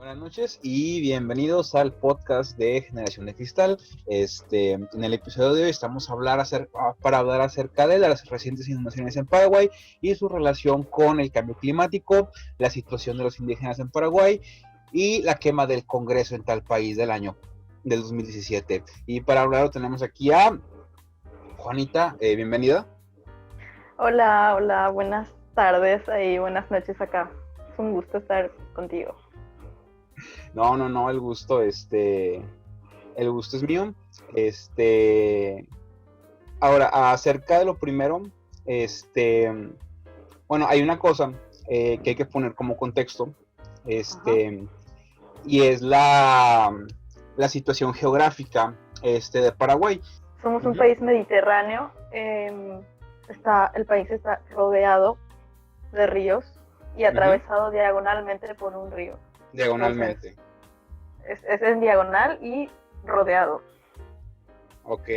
Buenas noches y bienvenidos al podcast de Generación de Cristal. En el episodio de hoy estamos para hablar acerca de las recientes inundaciones en Paraguay y su relación con el cambio climático, la situación de los indígenas en Paraguay y la quema del Congreso en tal país del 2017. Y para hablarlo tenemos aquí a Juanita, bienvenida. Hola, buenas tardes y buenas noches acá. Es un gusto estar contigo. No, el gusto es mío. Ahora, acerca de lo primero, bueno, hay una cosa que hay que poner como contexto, y es la situación geográfica de Paraguay. Somos un país mediterráneo. El país está rodeado de ríos y atravesado diagonalmente por un río. Diagonalmente. Entonces, es en diagonal y rodeado. Ok.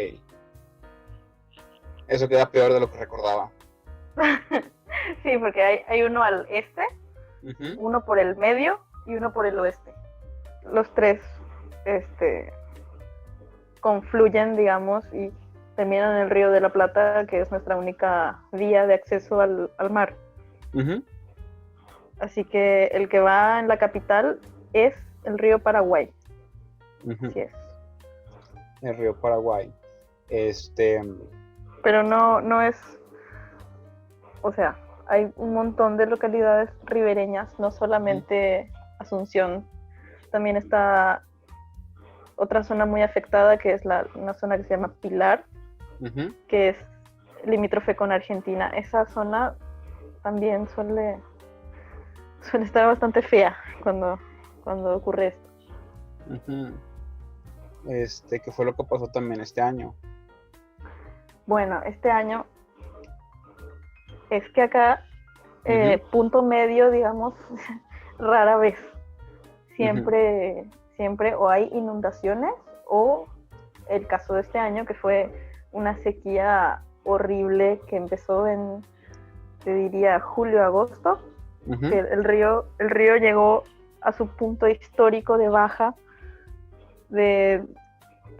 Eso queda peor de lo que recordaba. Sí, porque hay uno al este, uno por el medio y uno por el oeste. Los tres confluyen, digamos, y terminan en el Río de la Plata, que es nuestra única vía de acceso al mar. Así que el que va en la capital es el río Paraguay. Así es. El río Paraguay. Pero no es... O sea, hay un montón de localidades ribereñas, no solamente Asunción. También está otra zona muy afectada, que es una zona que se llama Pilar, que es limítrofe con Argentina. Esa zona también suele estar bastante fea cuando ocurre esto. ¿Qué fue lo que pasó también este año? Bueno, este año es que acá, punto medio, digamos, rara vez. Siempre o hay inundaciones o el caso de este año, que fue una sequía horrible que empezó en, te diría, julio-agosto, que el río llegó a su punto histórico de baja de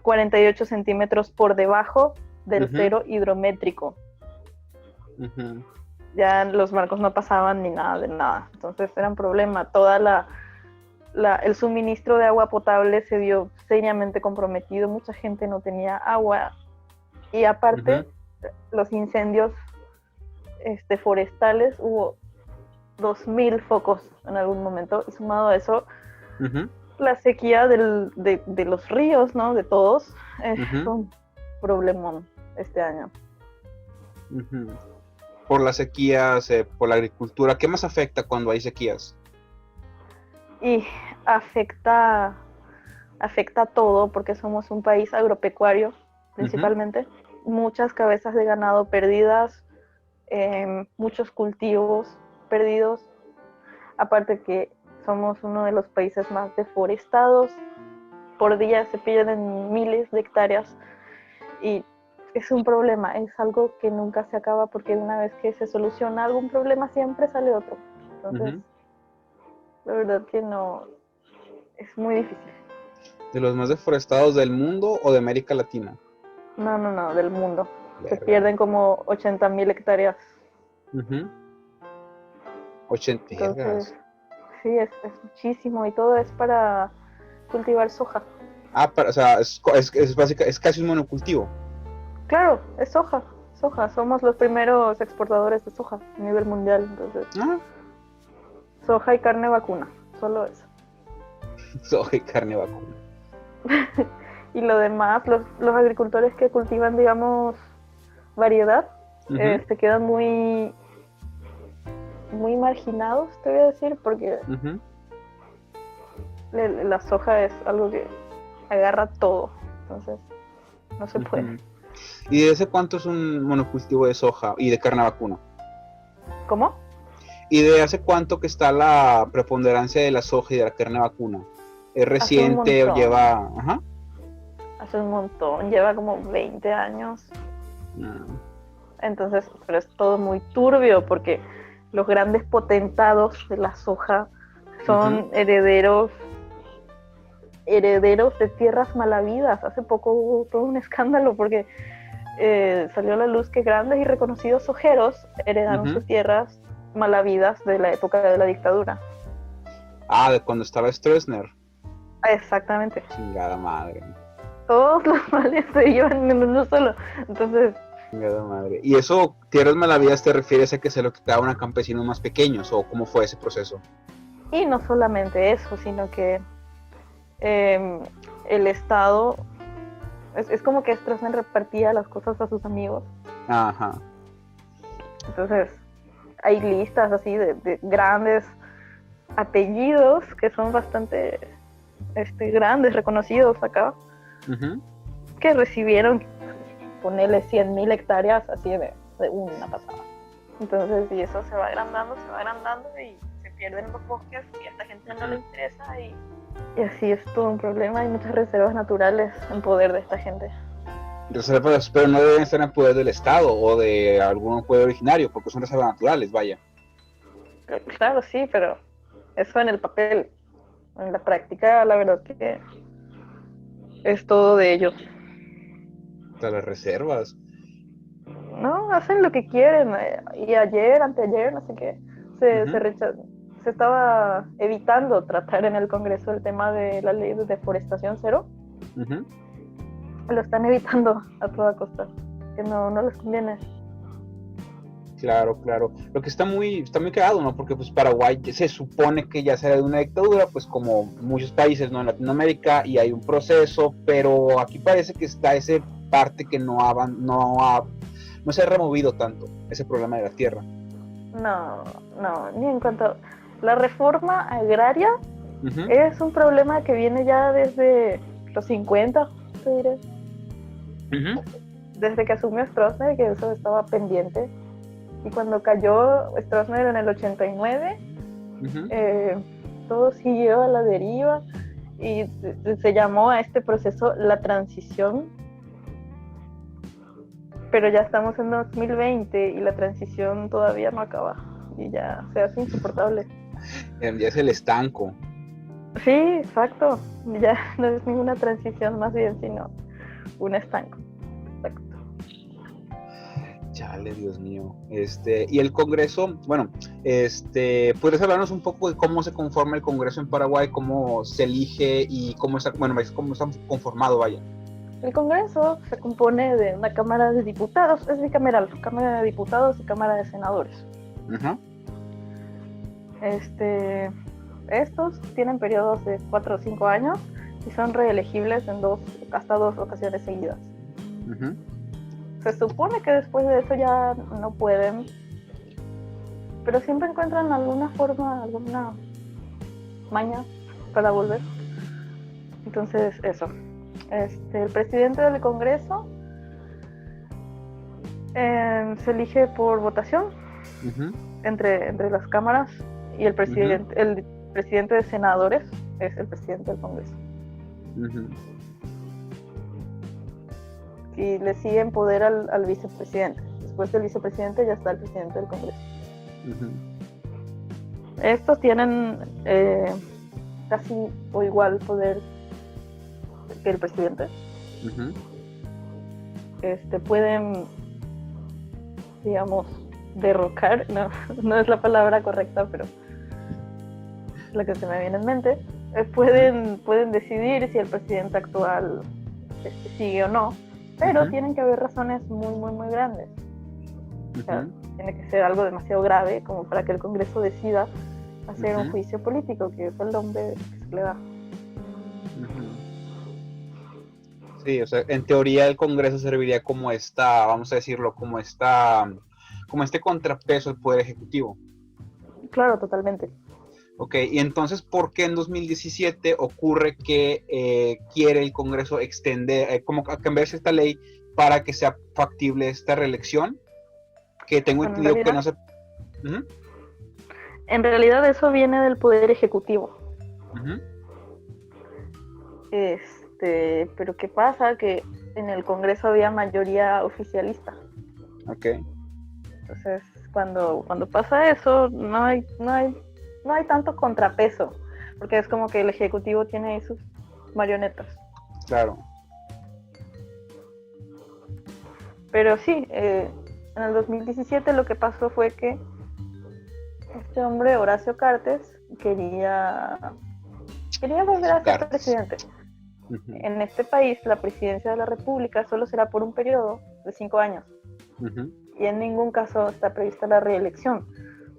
48 centímetros por debajo del cero hidrométrico. Ya los barcos no pasaban ni nada de nada, entonces era un problema. El suministro de agua potable se vio seriamente comprometido, mucha gente no tenía agua y aparte los incendios forestales, hubo 2.000 focos en algún momento, y sumado a eso la sequía de los ríos, ¿no? De todos, es un problemón este año. Por las sequías, por la agricultura, ¿qué más afecta cuando hay sequías? Y afecta todo, porque somos un país agropecuario principalmente. Muchas cabezas de ganado perdidas, muchos cultivos perdidos, aparte que somos uno de los países más deforestados. Por día se pierden miles de hectáreas y es un problema, es algo que nunca se acaba, porque una vez que se soluciona algún problema siempre sale otro. Entonces, la verdad que no, es muy difícil. ¿De los más deforestados del mundo o de América Latina? No, del mundo. Verga. Se pierden como 80.000 hectáreas. 80. Entonces, sí, es muchísimo, y todo es para cultivar soja. O sea, es casi un monocultivo. Claro, es soja. Somos los primeros exportadores de soja a nivel mundial, entonces. Soja y carne vacuna, solo eso. Soja y carne vacuna. Y lo demás, los agricultores que cultivan, digamos, variedad, se quedan muy marginados, te voy a decir, porque la soja es algo que agarra todo, entonces no se puede. ¿Y de hace cuánto es un monocultivo de soja y de carne vacuna? ¿Cómo? ¿Y de hace cuánto que está la preponderancia de la soja y de la carne vacuna? ¿Es reciente o lleva...? Hace un montón, lleva como 20 años. Entonces, pero es todo muy turbio, porque los grandes potentados de la soja son herederos herederos de tierras malavidas. Hace poco hubo todo un escándalo porque salió a la luz que grandes y reconocidos ojeros heredaron sus tierras malavidas de la época de la dictadura. Ah, de cuando estaba Stroessner. Exactamente. Chingada madre. Todos los males se llevan en uno solo. Entonces... Chingada madre. ¿Y eso, tierras malavidas, te refieres a que se lo quitaban a campesinos más pequeños? ¿O cómo fue ese proceso? Y no solamente eso, sino que el Estado... Es como que Stroessner repartía las cosas a sus amigos. Ajá. Entonces, hay listas así de grandes apellidos que son bastante grandes, reconocidos acá, que recibieron, ponerle 100.000 hectáreas así de una pasada. Entonces, y eso se va agrandando y se pierden los bosques y a esta gente no le interesa y así es todo un problema. Hay muchas reservas naturales en poder de esta gente. Reservas, pero no deben estar en poder del Estado o de algún pueblo originario, porque son reservas naturales, vaya. Claro, sí, pero eso en el papel. En la práctica, la verdad que es todo de ellos. De las reservas. No, hacen lo que quieren. Y ayer, anteayer, no sé qué, se estaba evitando tratar en el Congreso el tema de la ley de deforestación cero. Lo están evitando a toda costa, que no les conviene. Claro. Lo que está muy cagado, ¿no? Porque pues Paraguay se supone que ya será de una dictadura, pues como muchos países, ¿no? En Latinoamérica, y hay un proceso, pero aquí parece que está esa parte que no se ha removido tanto, ese problema de la tierra. No, ni en cuanto a la reforma agraria, es un problema que viene ya desde los 50, te diré. Desde que asumió Stroessner, que eso estaba pendiente. Y cuando cayó Stroessner en el 89, todo siguió a la deriva y se llamó a este proceso la transición. Pero ya estamos en 2020 y la transición todavía no acaba y ya se hace insoportable. Ya es el estanco. Sí, exacto. Ya no es ninguna transición más bien, sino un estanco. Exacto. Chale, Dios mío. Y el Congreso, bueno, ¿puedes hablarnos un poco de cómo se conforma el Congreso en Paraguay, cómo se elige y cómo está conformado, vaya? El Congreso se compone de una Cámara de Diputados, es bicameral, Cámara de Diputados y Cámara de Senadores. Estos tienen periodos de 4 o 5 años y son reelegibles en hasta 2 ocasiones seguidas. Se supone que después de eso ya no pueden, pero siempre encuentran alguna forma, alguna maña para volver. Entonces, eso. El presidente del Congreso se elige por votación entre las cámaras y el presidente de senadores es el presidente del Congreso. Y le sigue en poder al vicepresidente. Después del vicepresidente ya está el presidente del Congreso. Estos tienen casi o igual poder que el presidente. Pueden, digamos, derrocar, no es la palabra correcta, pero es la que se me viene en mente. Pueden decidir si el presidente actual sigue o no, pero tienen que haber razones muy, muy, muy grandes. O sea, tiene que ser algo demasiado grave como para que el Congreso decida hacer un juicio político, que es el nombre que se le da. Sí, o sea, en teoría el Congreso serviría como vamos a decirlo, como este contrapeso al Poder Ejecutivo. Claro, totalmente. Ok, y entonces, ¿por qué en 2017 ocurre que quiere el Congreso extender, como cambiarse esta ley para que sea factible esta reelección? Que tengo entendido que no se... En realidad eso viene del Poder Ejecutivo. Pero ¿qué pasa? Que en el Congreso había mayoría oficialista. Ok. Entonces, cuando pasa eso, no hay tanto contrapeso, porque es como que el Ejecutivo tiene sus marionetas. Claro. Pero sí, en el 2017 lo que pasó fue que este hombre, Horacio Cartes, quería volver a ser presidente. Uh-huh. En este país, la presidencia de la República solo será por un periodo de 5 años. Uh-huh. Y en ningún caso está prevista la reelección.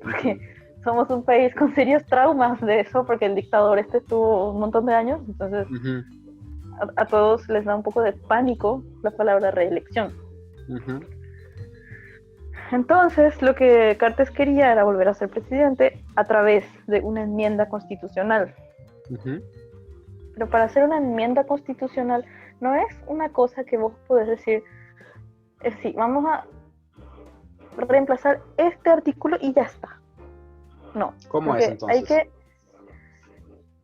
Porque somos un país con serios traumas de eso, porque el dictador estuvo un montón de años. Entonces, uh-huh, a todos les da un poco de pánico la palabra reelección. uh-huh. Entonces, lo que Cartes quería era volver a ser presidente a través de una enmienda constitucional. Uh-huh. Pero para hacer una enmienda constitucional no es una cosa que vos podés decir, sí, vamos a reemplazar este artículo y ya está. No. ¿Cómo es entonces?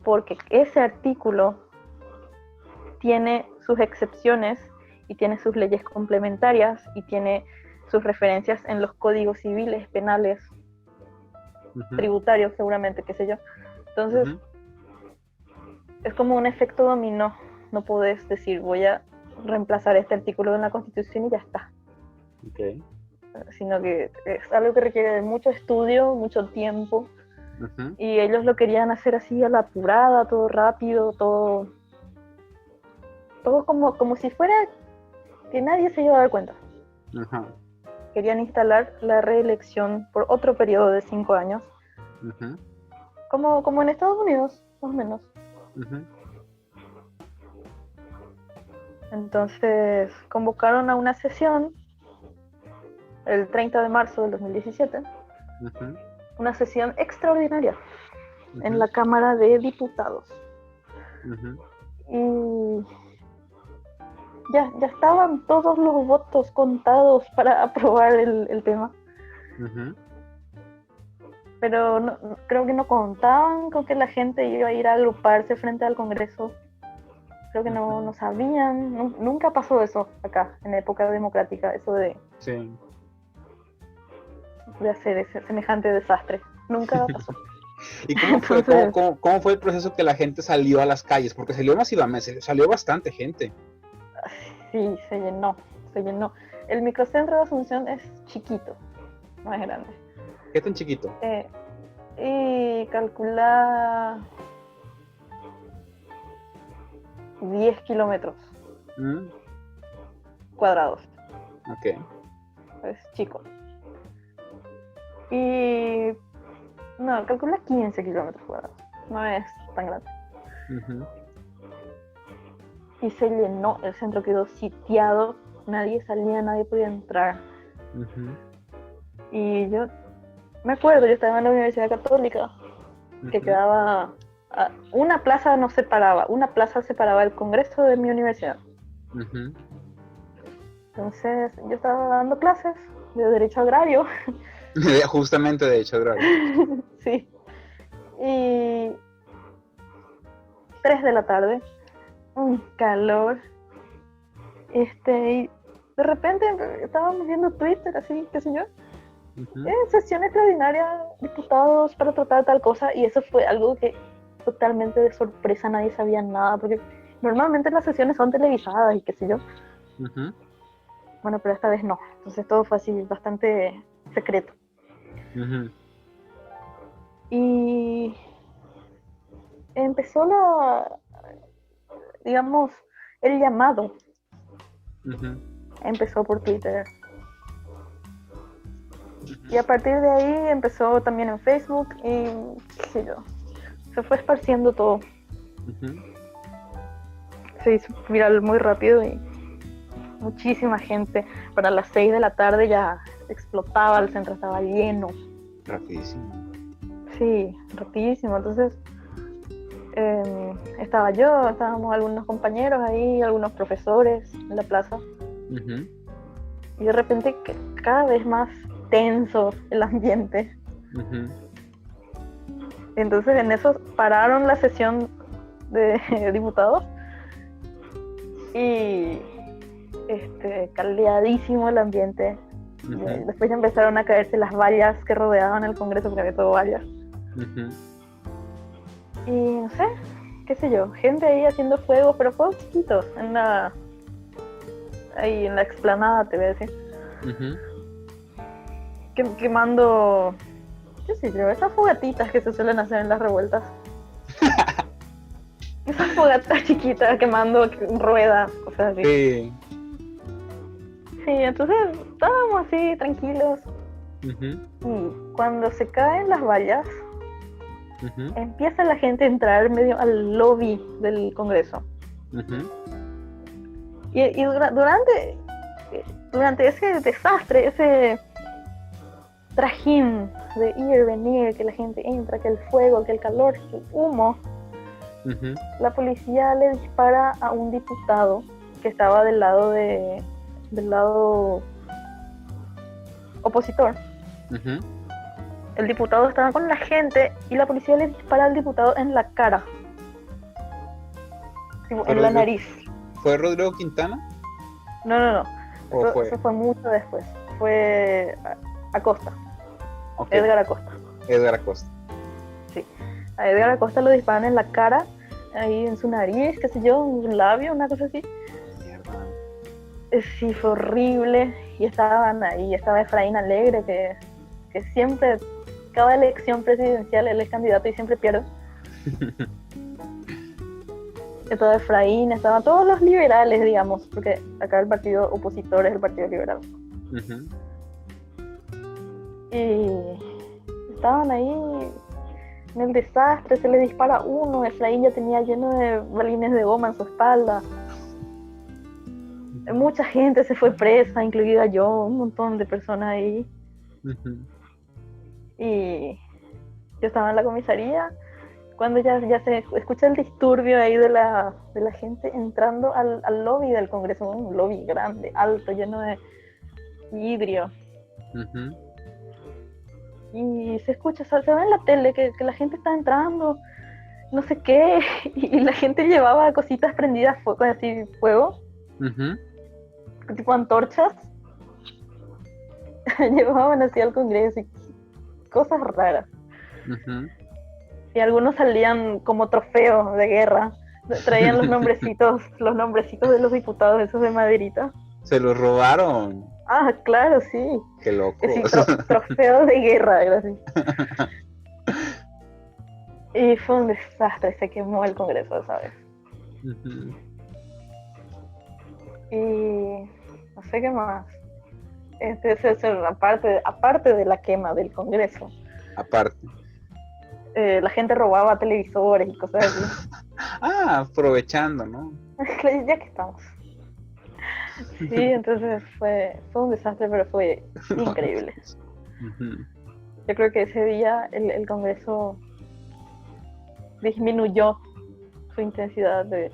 Porque ese artículo tiene sus excepciones y tiene sus leyes complementarias y tiene sus referencias en los códigos civiles, penales, uh-huh, tributarios seguramente, qué sé yo. Entonces, uh-huh, es como un efecto dominó. No podés decir, voy a reemplazar este artículo en la Constitución y ya está. Okay. Sino que es algo que requiere de mucho estudio, mucho tiempo. Uh-huh. Y ellos lo querían hacer así a la apurada, todo rápido, todo como si fuera que nadie se iba a dar cuenta. Uh-huh. Querían instalar la reelección por otro periodo de 5 años. Uh-huh. Como en Estados Unidos, más o menos. Uh-huh. Entonces convocaron a una sesión el 30 de marzo del 2017, uh-huh, una sesión extraordinaria, uh-huh, en la Cámara de Diputados. Uh-huh. Y ya estaban todos los votos contados para aprobar el tema. Uh-huh. Pero no, creo que no contaban con que la gente iba a ir a agruparse frente al Congreso. Creo que no sabían, nunca pasó eso acá, en época democrática, eso de hacer ese semejante desastre. Nunca pasó. ¿Y cómo fue el proceso que la gente salió a las calles? Porque salió masivamente, salió bastante gente. Sí, se llenó. El microcentro de Asunción es chiquito, no es grande. ¿Qué tan chiquito? Y calcula 10 kilómetros cuadrados. Ok. Es chico. Y no, calcula 15 kilómetros cuadrados. No es tan grande. Uh-huh. Y se llenó, el centro quedó sitiado, nadie salía, nadie podía entrar. Uh-huh. Y yo me acuerdo, yo estaba en la Universidad Católica, uh-huh, que quedaba, una plaza separaba el Congreso de mi universidad. Uh-huh. Entonces yo estaba dando clases de Derecho Agrario. Justamente de Derecho Agrario. Sí. Y 3 de la tarde, un calor. Y de repente estábamos viendo Twitter, así, qué sé yo. Uh-huh. Sesión extraordinaria, diputados para tratar tal cosa. Y eso fue algo que totalmente de sorpresa, nadie sabía nada, porque normalmente las sesiones son televisadas y qué sé yo. Uh-huh. Bueno, pero esta vez no. Entonces todo fue así, bastante secreto. Uh-huh. Y empezó el llamado. Uh-huh. Empezó por Twitter. Uh-huh. Y a partir de ahí empezó también en Facebook y qué sé yo. Se fue esparciendo todo. Uh-huh. Se hizo viral muy rápido y muchísima gente. Para las 6 de la tarde ya explotaba, el centro estaba lleno. Rapidísimo. Sí, rapidísimo. Entonces estábamos algunos compañeros ahí, algunos profesores en la plaza. Uh-huh. Y de repente cada vez más tenso el ambiente. Uh-huh. Entonces en eso pararon la sesión de diputados y caldeadísimo el ambiente. Uh-huh. Después ya empezaron a caerse las vallas que rodeaban el Congreso, porque había todo vallas. Uh-huh. Y no sé, qué sé yo, gente ahí haciendo fuegos, pero fuegos chiquitos, ahí en la explanada, te voy a decir. Uh-huh. Quemando, qué sé yo, esas fogatitas que se suelen hacer en las revueltas. Esas fogatas chiquitas quemando ruedas, cosas así. Sí. Sí, entonces estábamos así tranquilos. Uh-huh. Y cuando se caen las vallas, Uh-huh. empieza la gente a entrar medio al lobby del Congreso. Uh-huh. Y durante ese desastre, ese trajín de ir, venir, que la gente entra, que el fuego, que el calor, que el humo, Uh-huh. la policía le dispara a un diputado que estaba del lado opositor. Uh-huh. El diputado estaba con la gente y la policía le dispara al diputado en la cara, en la nariz. ¿Fue Rodrigo Quintana? No. ¿O Eso fue mucho después. Fue Acosta. Okay. Edgar Acosta. Edgar Acosta. Sí. A Edgar Acosta lo disparan en la cara, ahí en su nariz, qué sé yo, en un labio, una cosa así. Mierda. Sí, fue horrible. Y estaban ahí, estaba Efraín Alegre, que siempre, cada elección presidencial, él es candidato y siempre pierde. Estaba Efraín, estaban todos los liberales, digamos, porque acá el partido opositor es el Partido Liberal. Uh-huh. Y estaban ahí en el desastre, se le dispara uno, Efraín ya tenía lleno de balines de goma en su espalda. Mucha gente se fue presa, incluida yo, un montón de personas ahí. Uh-huh. Y yo estaba en la comisaría cuando ya se escucha el disturbio ahí de la gente entrando al lobby del Congreso, un lobby grande, alto, lleno de vidrio. Uh-huh. Y se escucha, se ve en la tele que la gente está entrando, no sé qué, y la gente llevaba cositas prendidas, así, fuego, Uh-huh. tipo antorchas, llevaban así al Congreso y cosas raras. Uh-huh. Y algunos salían como trofeo de guerra, traían los nombrecitos de los diputados, esos de maderita. Se los robaron. Ah, claro, sí. Qué loco. Sí, trofeo de guerra, era así. Y fue un desastre, se quemó el Congreso esa vez. Uh-huh. Y no sé qué más. Aparte de la quema del Congreso. Aparte. La gente robaba televisores y cosas así. Aprovechando, ¿no? Ya que estamos. Sí, entonces fue un desastre, pero fue increíble. Uh-huh. Yo creo que ese día el Congreso disminuyó su intensidad de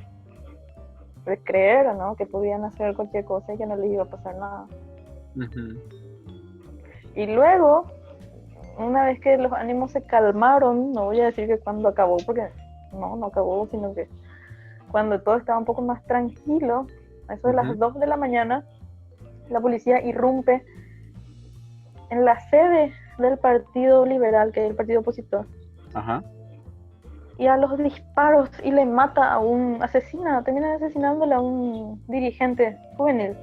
creer, ¿no? Que podían hacer cualquier cosa y que no les iba a pasar nada. Uh-huh. Y luego, una vez que los ánimos se calmaron, no voy a decir que cuando acabó, porque no acabó, sino que cuando todo estaba un poco más tranquilo, a eso de las 2 de la mañana, la policía irrumpe en la sede del Partido Liberal, que es el partido opositor. Ajá. Y a los disparos y le mata termina asesinándole a un dirigente juvenil.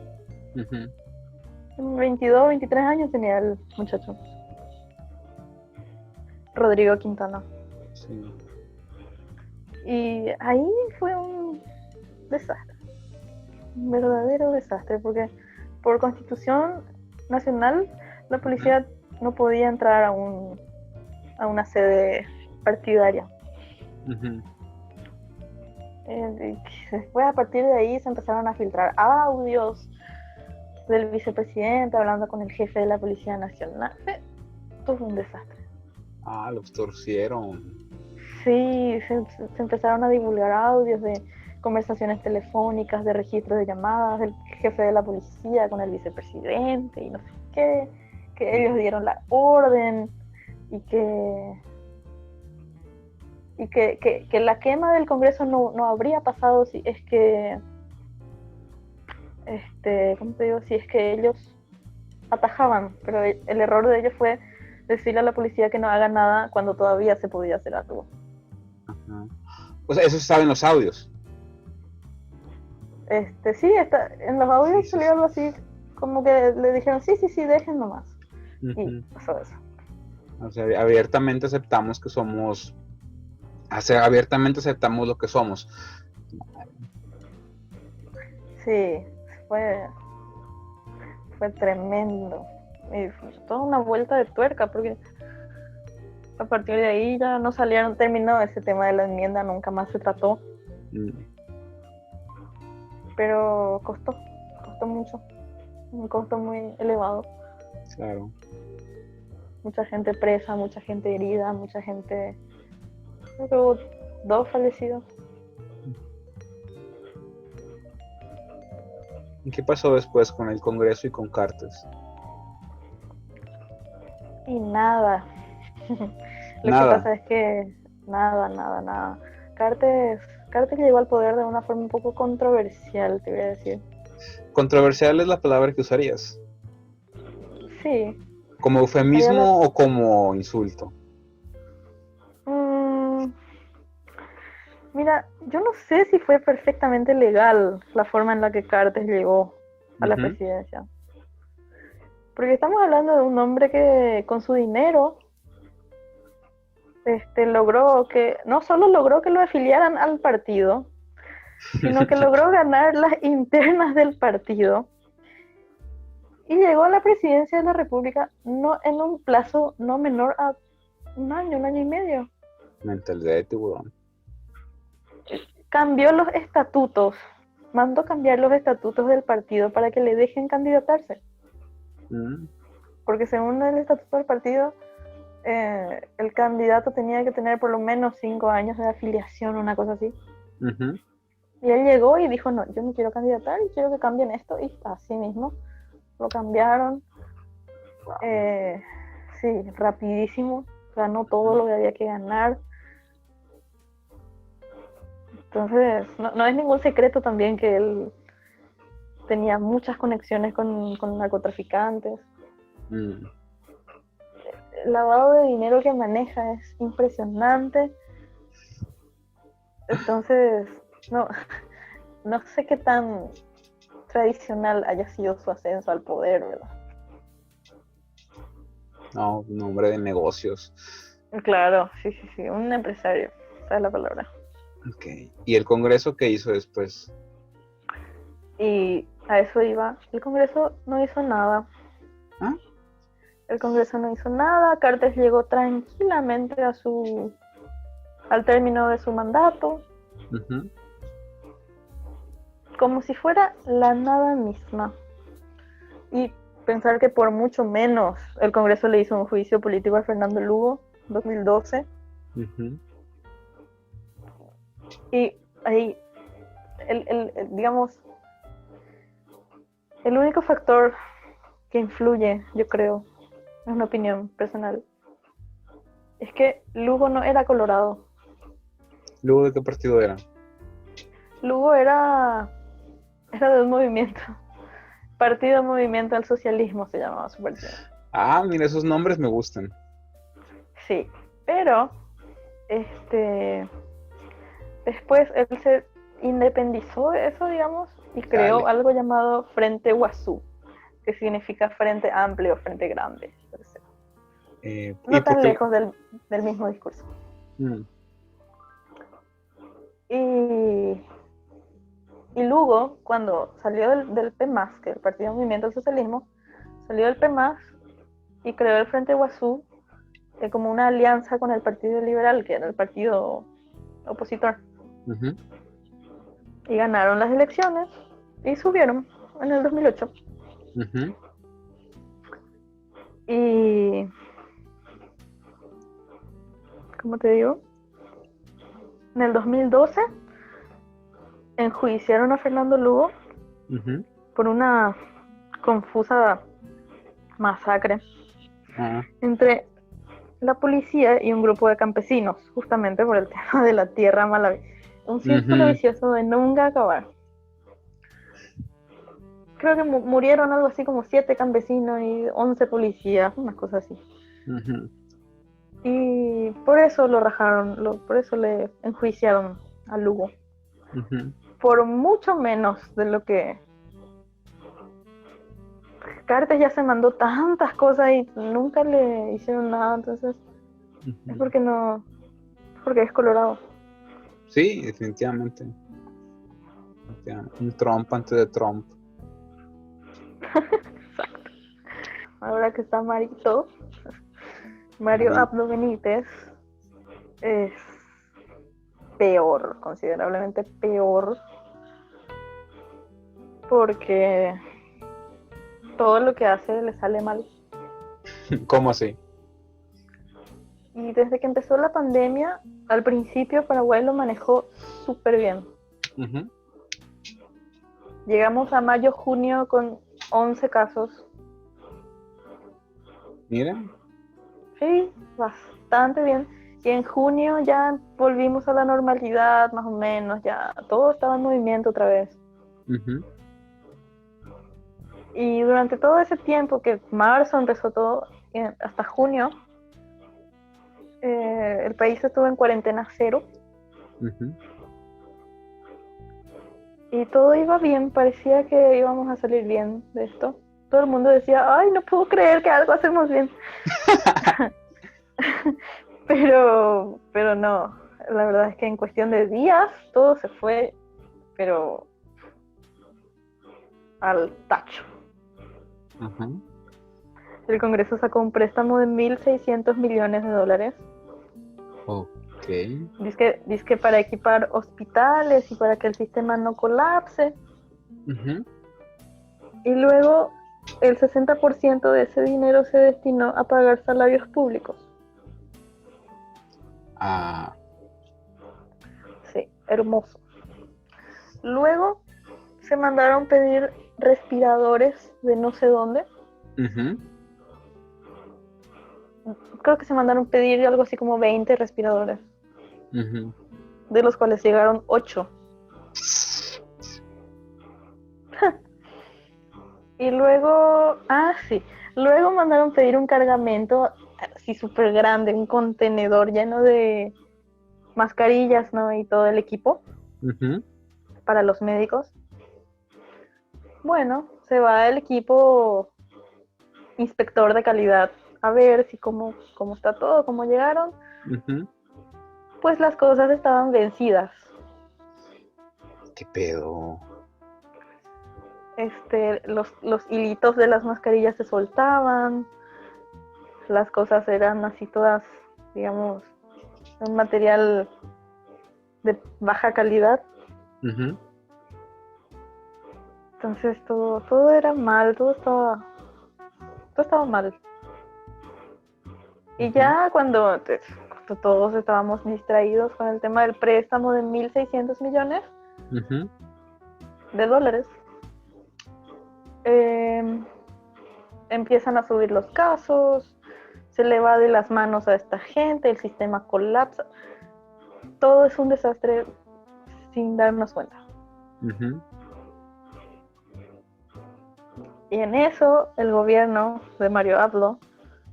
Uh-huh. 22, 23 años tenía el muchacho. Rodrigo Quintana. Sí. Y ahí fue un desastre. Un verdadero desastre, porque por Constitución Nacional la policía no podía entrar a una sede partidaria. Uh-huh. Después, a partir de ahí, se empezaron a filtrar audios del vicepresidente hablando con el jefe de la Policía Nacional. Todo fue un desastre. Los torcieron. Sí, se empezaron a divulgar audios de conversaciones telefónicas, de registros de llamadas del jefe de la policía con el vicepresidente y no sé qué, que ellos dieron la orden y que la quema del Congreso no habría pasado si es que ¿cómo te digo? Si es que ellos atajaban, pero el error de ellos fue decirle a la policía que no haga nada cuando todavía se podía hacer algo. Ajá. O sea, eso estaba en los audios. Sí, en los audios Sí, sí, salió sí. algo así, como que le dijeron, sí, dejen nomás. Y Ujú. pasó eso. O sea, abiertamente aceptamos que somos, o sea, abiertamente aceptamos lo que somos. Sí, fue, fue tremendo. Y fue toda una vuelta de tuerca, porque a partir de ahí ya no salieron, terminó ese tema de la enmienda, nunca más se trató, Mm, pero costó mucho, un costo muy elevado. claro. Mucha gente presa, mucha gente herida, mucha gente... Creo que hubo 2 fallecidos. ¿Y qué pasó después con el Congreso y con Cartes? Y nada. Lo que Nada. pasa es que nada. Cartes, Cartes llegó al poder de una forma un poco controversial, te voy a decir. Controversial es la palabra que usarías. Sí, ¿Como usaría la... eufemismo o como insulto? Mm, mira, yo no sé si fue perfectamente legal la forma en la que Cartes llegó a la Ujú. presidencia. Porque estamos hablando de un hombre que con su dinero logró que, no solo logró que lo afiliaran al partido, sino que logró ganar las internas del partido y llegó a la presidencia de la República no en un plazo no menor a un año y medio. Mentalidad de tiburón. Cambió los estatutos, mandó cambiar los estatutos del partido para que le dejen candidatarse. Mm, Porque según el estatuto del partido, el candidato tenía que tener por lo menos 5 años de afiliación, una cosa así. ujú. Y él llegó y dijo, no, yo me quiero candidatar y quiero que cambien esto. Y así mismo lo cambiaron. Sí, rapidísimo. Ganó todo lo que había que ganar. Entonces, no es ningún secreto también que él tenía muchas conexiones con narcotraficantes. Mm. El lavado de dinero que maneja es impresionante. Entonces, no, no sé qué tan tradicional haya sido su ascenso al poder, ¿verdad? No, un hombre de negocios. Claro, sí, un empresario, esa es la palabra. Ok. ¿Y el Congreso qué hizo después? Y a eso iba. El Congreso no hizo nada. ¿Ah? El Congreso no hizo nada. Cartes llegó tranquilamente al término de su mandato, Ujú. como si fuera la nada misma. Y pensar que por mucho menos el Congreso le hizo un juicio político a Fernando Lugo en 2012. Ujú. Y ahí, digamos, el único factor que influye, yo creo, es una opinión personal, es que Lugo no era colorado. ¿Luego de qué partido era? Lugo era de un movimiento, Partido Movimiento al Socialismo se llamaba su partido. Ah, mira, esos nombres me gustan. Sí, pero después él se independizó de eso, digamos, y creó Dale. algo llamado Frente Guazú, que significa Frente Amplio, Frente Grande. ¿Y No por tan qué? lejos del mismo discurso. Mm, Y Lugo, cuando salió del PMAS, que es el Partido Movimiento al Socialismo, salió del PMAS y creó el Frente Guazú como una alianza con el Partido Liberal, que era el partido opositor. ujú. Y ganaron las elecciones y subieron en el 2008. Ujú. Y, ¿cómo te digo? En el 2012 enjuiciaron a Fernando Lugo Ujú. por una confusa masacre Ah, entre la policía y un grupo de campesinos, justamente por el tema de la tierra malaví. Un círculo ujú. vicioso de nunca acabar. Creo que murieron algo así como 7 campesinos y 11 policías, unas cosas así. Ujú. Y por eso lo rajaron, por eso le enjuiciaron a Lugo. Ujú. Por mucho menos de lo que Cartes ya se mandó tantas cosas y nunca le hicieron nada, entonces es Ujú. porque es Colorado. Sí, definitivamente. Un Trump antes de Trump. Exacto. Ahora que está Mario Mari- Abdo Benítez es peor, considerablemente peor, porque todo lo que hace le sale mal. ¿Cómo así? Y desde que empezó la pandemia, al principio Paraguay lo manejó súper bien. Ujú. Llegamos a mayo, junio con 11 casos. Mira. Sí, bastante bien. Y en junio ya volvimos a la normalidad, más o menos, ya todo estaba en movimiento otra vez. Ujú. Y durante todo ese tiempo que marzo empezó todo, hasta junio, el país estuvo en cuarentena cero. Ujú. Y todo iba bien, parecía que íbamos a salir bien de esto. Todo el mundo decía, ay, no puedo creer que algo hacemos bien. pero no, la verdad es que en cuestión de días todo se fue, pero al tacho. Ujú. El Congreso sacó un préstamo de 1.600 millones de dólares. Ok. Dice para equipar hospitales y para que el sistema no colapse. Ujú. Y luego el 60% de ese dinero se destinó a pagar salarios públicos. Ah. Sí, hermoso. Luego se mandaron pedir respiradores de no sé dónde. Ujú. Creo que se mandaron pedir algo así como 20 respiradores, Ujú. de los cuales llegaron 8. Y luego, luego mandaron pedir un cargamento así súper grande, un contenedor lleno de mascarillas, ¿no? Y todo el equipo Ujú. para los médicos. Bueno, se va el equipo inspector de calidad a ver si cómo está todo, cómo llegaron. Ujú. Pues las cosas estaban vencidas. ¿Qué pedo? Los hilitos de las mascarillas se soltaban, las cosas eran así todas, digamos, un material de baja calidad. Ujú. Entonces todo era mal, todo estaba mal. Y ya cuando todos estábamos distraídos con el tema del préstamo de 1.600 millones Ujú. de dólares, empiezan a subir los casos, se le va de las manos a esta gente, el sistema colapsa. Todo es un desastre sin darnos cuenta. Ujú. Y en eso, el gobierno de Mario Abdo,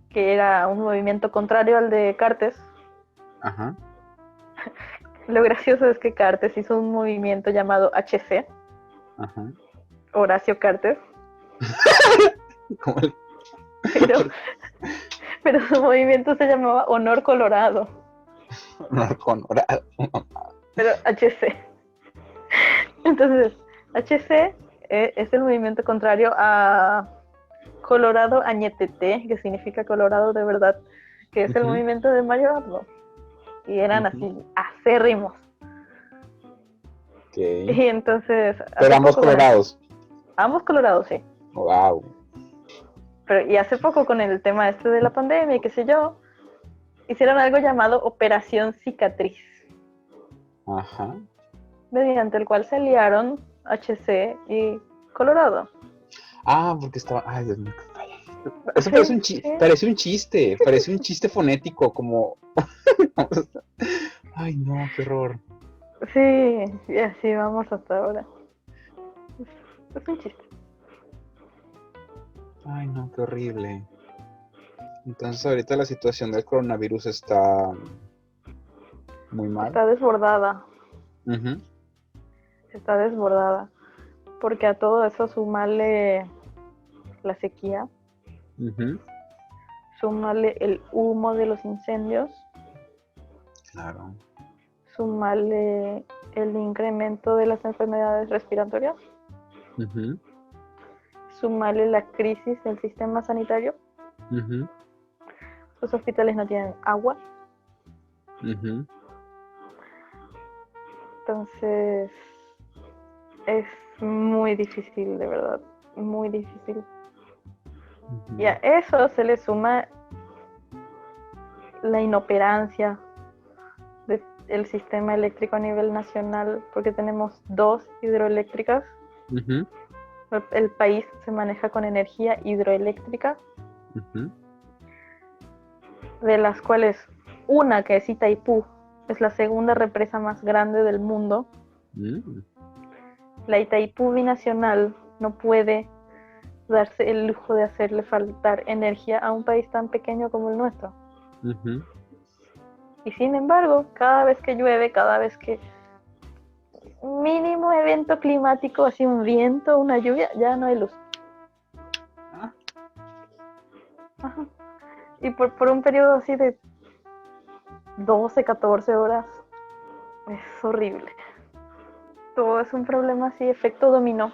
que era un movimiento contrario al de Cartes, Ajá. lo gracioso es que Cartes hizo un movimiento llamado HC, Ajá. Horacio Cartes, ¿Cómo le- pero, pero su movimiento se llamaba Honor Colorado, No, con hora- pero HC. Entonces, HC es el movimiento contrario a Colorado Añetete, que significa Colorado de verdad, que es el Ujú. movimiento de Mario Abdo. Y eran Ujú. así, acérrimos. Ok. Y entonces, Pero hace ambos poco con colorados. ambos colorados, sí. Wow. Pero, y hace poco con el tema este de la pandemia y qué sé yo, hicieron algo llamado Operación Cicatriz, Ajá. mediante el cual se aliaron HC y Colorado. Ah, porque estaba. Ay, Dios mío, qué falla. Eso Sí, sí, parece un chiste fonético, como. Ay, no, qué horror. sí, y así vamos hasta ahora. Es un chiste. Ay, no, qué horrible. Entonces, ahorita la situación del coronavirus está muy mal. Está desbordada. Ujú, está desbordada. Porque a todo eso sumarle la sequía, ujú, sumarle el humo de los incendios, claro. sumarle el incremento de las enfermedades respiratorias, Ujú, sumarle la crisis del sistema sanitario. ujú, Los hospitales no tienen agua, ujú, entonces es muy difícil, de verdad, muy difícil. Y a ujú. eso se le suma la inoperancia del sistema eléctrico a nivel nacional, porque tenemos 2 hidroeléctricas. Ujú, El país se maneja con energía hidroeléctrica, ujú, de las cuales una, que es Itaipú, es la segunda represa más grande del mundo. mm, La Itaipú binacional no puede darse el lujo de hacerle faltar energía a un país tan pequeño como el nuestro. ujú. Y sin embargo, cada vez que llueve, cada vez que mínimo evento climático, así un viento, una lluvia, ya no hay luz. Ah, Ajá. Y por un periodo así de 12, 14 horas, es horrible. Todo es un problema así, efecto dominó.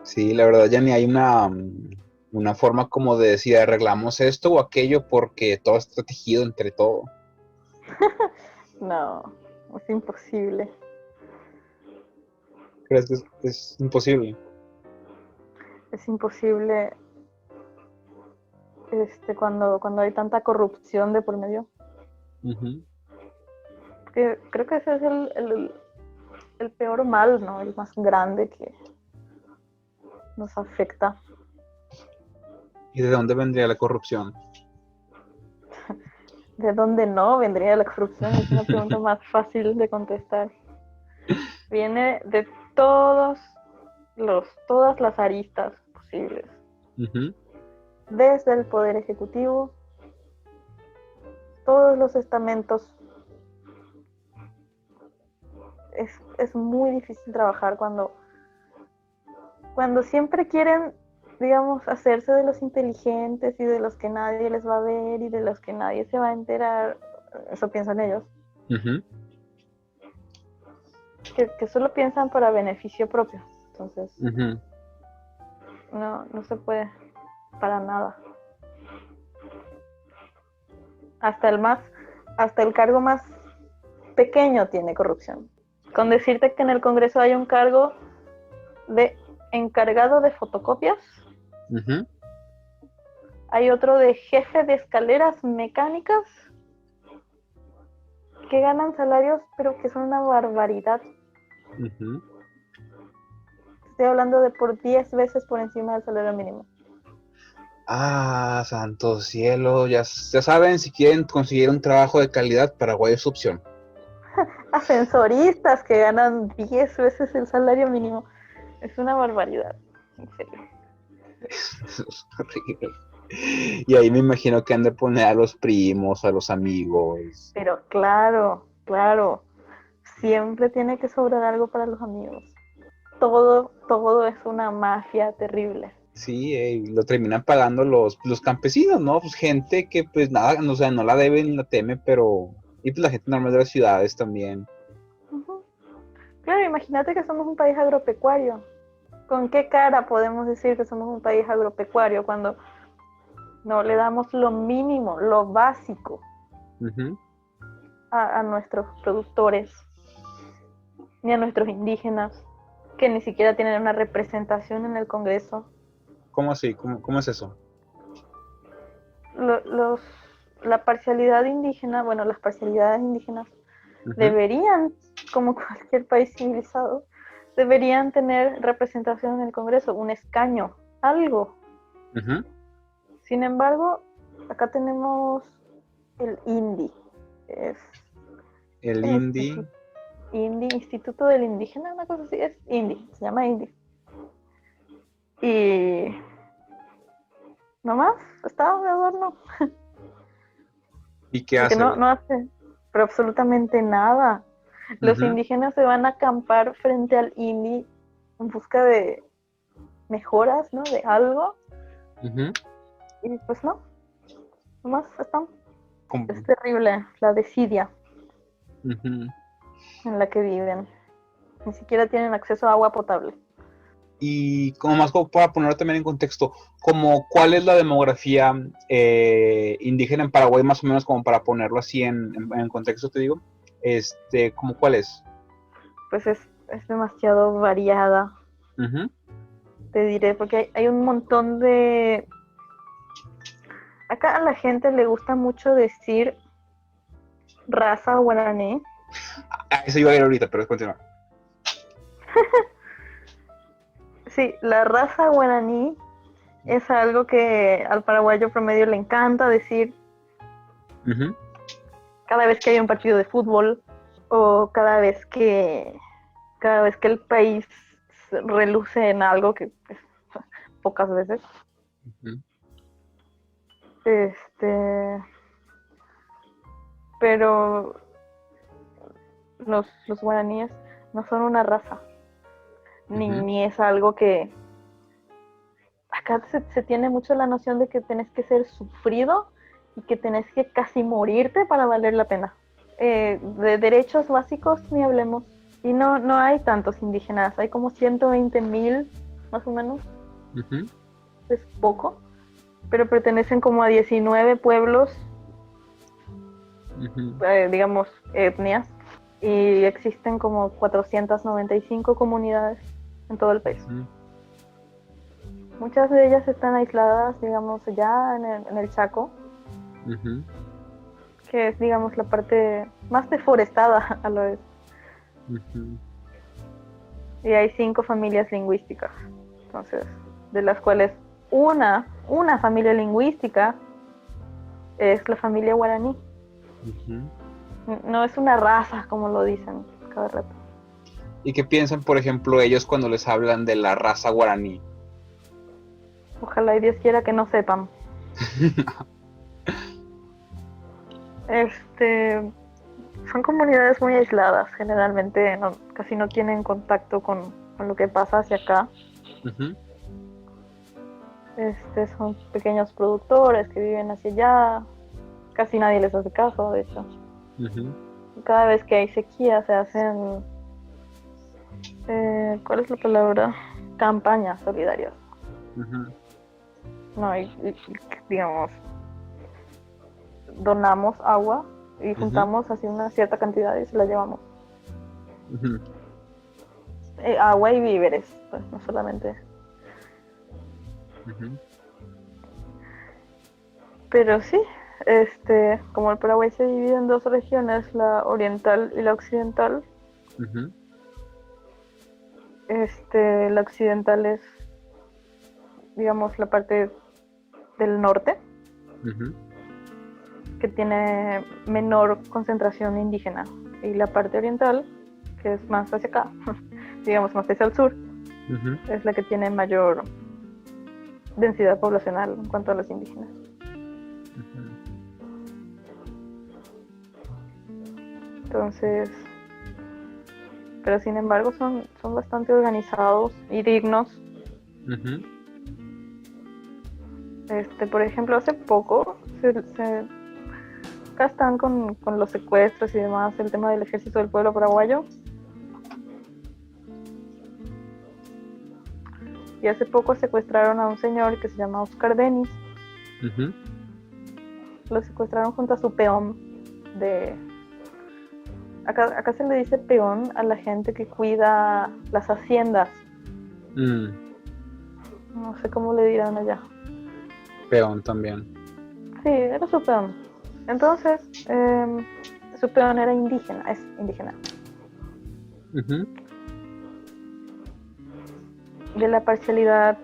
sí, la verdad ya ni hay una forma como de decir arreglamos esto o aquello porque todo está tejido entre todo. No, es imposible. ¿Crees que es imposible? Es imposible cuando hay tanta corrupción de por medio. Ujú. Creo que ese es el peor mal, ¿no? El más grande que nos afecta. ¿Y de dónde vendría la corrupción? ¿De dónde no vendría la corrupción? Es una pregunta más fácil de contestar. Viene de todas las aristas posibles. Ujú, Desde el Poder Ejecutivo, todos los estamentos. Es muy difícil trabajar cuando siempre quieren, digamos, hacerse de los inteligentes y de los que nadie les va a ver y de los que nadie se va a enterar. Eso piensan ellos. ujú, Que solo piensan para beneficio propio. Entonces, ujú. no se puede para nada. Hasta el cargo más pequeño tiene corrupción. Con decirte que en el Congreso hay un cargo de encargado de fotocopias, Ujú. hay otro de jefe de escaleras mecánicas, que ganan salarios, pero que son una barbaridad. Ujú. Estoy hablando de por 10 veces por encima del salario mínimo. Ah, santo cielo, ya saben, si quieren conseguir un trabajo de calidad, Paraguay es su opción. Ascensoristas que ganan 10 veces el salario mínimo. Es una barbaridad, en serio. Es horrible. Y ahí me imagino que han de poner a los primos, a los amigos. Pero claro, siempre tiene que sobrar algo para los amigos. Todo es una mafia terrible. Sí, lo terminan pagando los campesinos, ¿no? Pues gente que pues nada, o sea, no la debe ni la teme, pero... Y pues la gente normal de las ciudades también. Uh-huh. Claro, imagínate que somos un país agropecuario. ¿Con qué cara podemos decir que somos un país agropecuario cuando no le damos lo mínimo, lo básico Ujú. a nuestros productores, ni a nuestros indígenas, que ni siquiera tienen una representación en el Congreso? ¿Cómo así? ¿Cómo es eso? Lo- los, la parcialidad indígena, bueno, las parcialidades indígenas Ujú, deberían, como cualquier país civilizado, deberían tener representación en el Congreso, un escaño, algo. ujú. Sin embargo, acá tenemos el INDI, es El el indie. Instituto del Indígena, una cosa así, es INDI, se llama INDI. Y nomás estaba de adorno, ¿Y qué porque hace? no hace pero absolutamente nada. Los Ujú, indígenas se van a acampar frente al INDI en busca de mejoras, ¿no? De algo. ujú. Y pues no, nomás están. Es Com- terrible la desidia ujú. en la que viven. Ni siquiera tienen acceso a agua potable. Y como más como para ponerlo también en contexto, como cuál es la demografía indígena en Paraguay, más o menos como para ponerlo así en contexto, te digo, como cuál es. Pues es demasiado variada, Ujú, te diré, porque hay un montón de... Acá a la gente le gusta mucho decir raza guaraní. eso iba a ir ahorita, pero continúa. Sí, la raza guaraní es algo que al paraguayo promedio le encanta decir Ujú, cada vez que hay un partido de fútbol o cada vez que el país reluce en algo que pues, pocas veces. ujú, Este, pero los guaraníes no son una raza, ujú, ni es algo que... Acá se tiene mucho la noción de que tenés que ser sufrido y que tenés que casi morirte para valer la pena. De derechos básicos ni hablemos. Y no hay tantos indígenas, hay como 120,000 más o menos, ujú, es poco, pero pertenecen como a 19 pueblos, ujú, digamos, etnias, y existen como 495 comunidades en todo el país. ujú, Muchas de ellas están aisladas, digamos, allá en el Chaco, ujú, que es, digamos, la parte más deforestada a la vez. ujú. Y hay 5 familias lingüísticas, entonces, de las cuales una familia lingüística es la familia guaraní. Ujú. No es una raza, como lo dicen cada rato. ¿Y qué piensan, por ejemplo, ellos cuando les hablan de la raza guaraní? Ojalá y Dios quiera que no sepan. Este, son comunidades muy aisladas, generalmente casi no tienen contacto con lo que pasa hacia acá. Ujú, Son pequeños productores que viven hacia allá, casi nadie les hace caso, de hecho. ujú, Cada vez que hay sequía se hacen, ¿cuál es la palabra? Campañas solidarias. ujú, No, digamos, donamos agua y ujú, juntamos así una cierta cantidad y se la llevamos. ujú, Agua y víveres, pues no solamente. ujú, Pero sí, como el Paraguay se divide en dos regiones, la oriental y la occidental, ujú, la occidental es, digamos, la parte del norte, ujú, que tiene menor concentración indígena, y la parte oriental, que es más hacia acá, digamos más hacia el sur, ujú, es la que tiene mayor densidad poblacional en cuanto a los indígenas. ujú. Entonces, pero sin embargo son bastante organizados y dignos. Ujú, Por ejemplo, hace poco acá están con los secuestros y demás, el tema del ejército del pueblo paraguayo. Y hace poco secuestraron a un señor que se llama Oscar Denis. ujú. Lo secuestraron junto a su peón de... Acá se le dice peón a la gente que cuida las haciendas. Mm, No sé cómo le dirán allá. peón también. Sí, era su peón. Entonces, su peón era indígena, es indígena. Ujú, De la parcialidad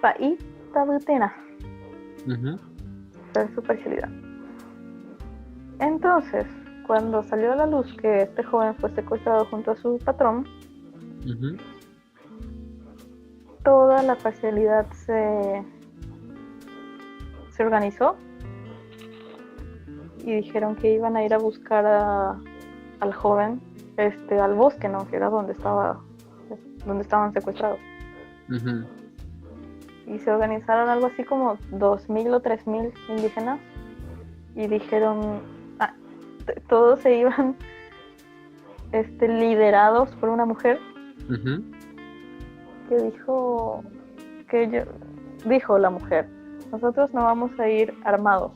Paí Tabutena. ujú, Esa es su parcialidad. Entonces, cuando salió a la luz que este joven fue secuestrado junto a su patrón, ujú, toda la parcialidad se organizó y dijeron que iban a ir a buscar al joven al bosque, ¿no? Que era donde estaban secuestrados. Uh-huh. Y se organizaron algo así como 2.000 o 3.000 indígenas y dijeron, todos se iban liderados por una mujer. Uh-huh. Que dijo la mujer, nosotros no vamos a ir armados.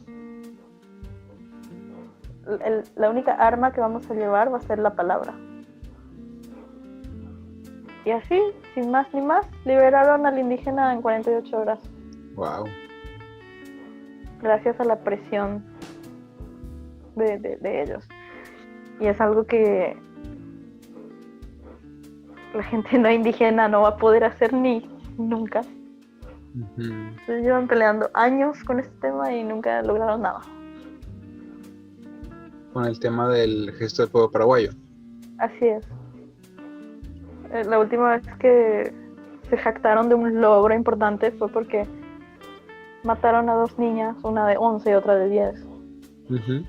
La única arma que vamos a llevar va a ser la palabra. Y así, sin más ni más, liberaron al indígena en 48 horas. Wow. Gracias a la presión de ellos. Y es algo que la gente no indígena no va a poder hacer ni nunca. Uh-huh. Entonces llevan peleando años con este tema y nunca lograron nada. Con el tema del gesto del pueblo paraguayo. Así es. La última vez que se jactaron de un logro importante fue porque mataron a 2 niñas, una de 11 y otra de 10. Uh-huh.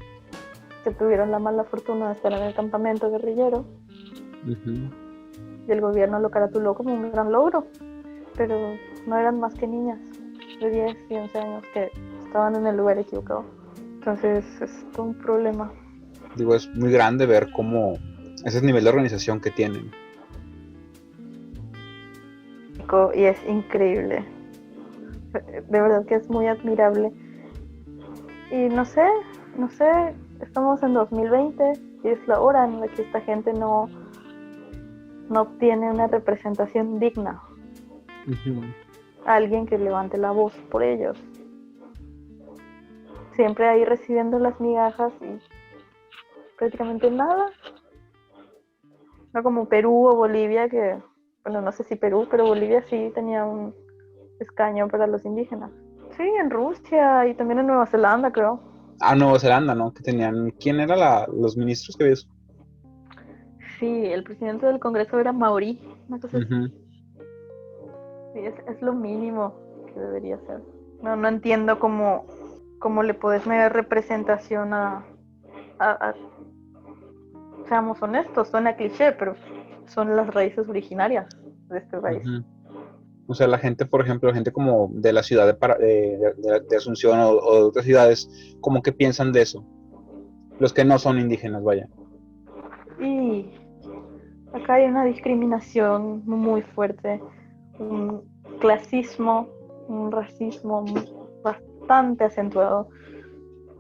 Que tuvieron la mala fortuna de estar en el campamento guerrillero. Uh-huh. Y el gobierno lo caratuló como un gran logro. Pero no eran más que niñas de 10 y 11 años que estaban en el lugar equivocado. Entonces es todo un problema. Digo, es muy grande ver cómo ese nivel de organización que tienen. Y es increíble. De verdad que es muy admirable. Y no sé, estamos en 2020 y es la hora en la que esta gente no obtiene una representación digna. Uh-huh. Alguien que levante la voz por ellos. Siempre ahí recibiendo las migajas y prácticamente nada. No como Perú o Bolivia, que, bueno, no sé si Perú, pero Bolivia sí tenía un escaño para los indígenas. Sí, en Rusia y también en Nueva Zelanda, creo. Nueva Zelanda, ¿no? Que tenían, ¿quién era los ministros que había eso? Sí, el presidente del Congreso era Maorí, una cosa así. Uh-huh. Sí, es lo mínimo que debería ser. No entiendo cómo le puedes meter representación a seamos honestos, suena cliché, pero son las raíces originarias de este país. Uh-huh. O sea, la gente, por ejemplo, gente como de la ciudad de Asunción o de otras ciudades, ¿cómo que piensan de eso? Los que no son indígenas, vaya. Y acá hay una discriminación muy fuerte, un clasismo, un racismo bastante acentuado,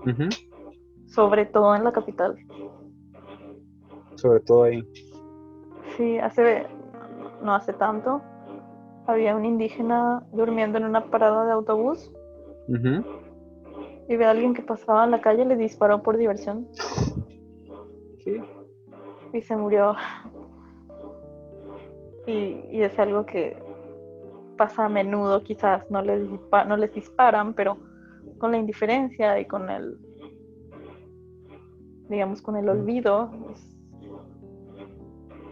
Uh-huh. sobre todo en la capital. Sobre todo ahí. Sí, no hace tanto, había un indígena durmiendo en una parada de autobús. Uh-huh. Y ve a alguien que pasaba en la calle y le disparó por diversión. ¿Qué? Y se murió. Y es algo que pasa a menudo, quizás no les disparan, pero con la indiferencia y con el olvido,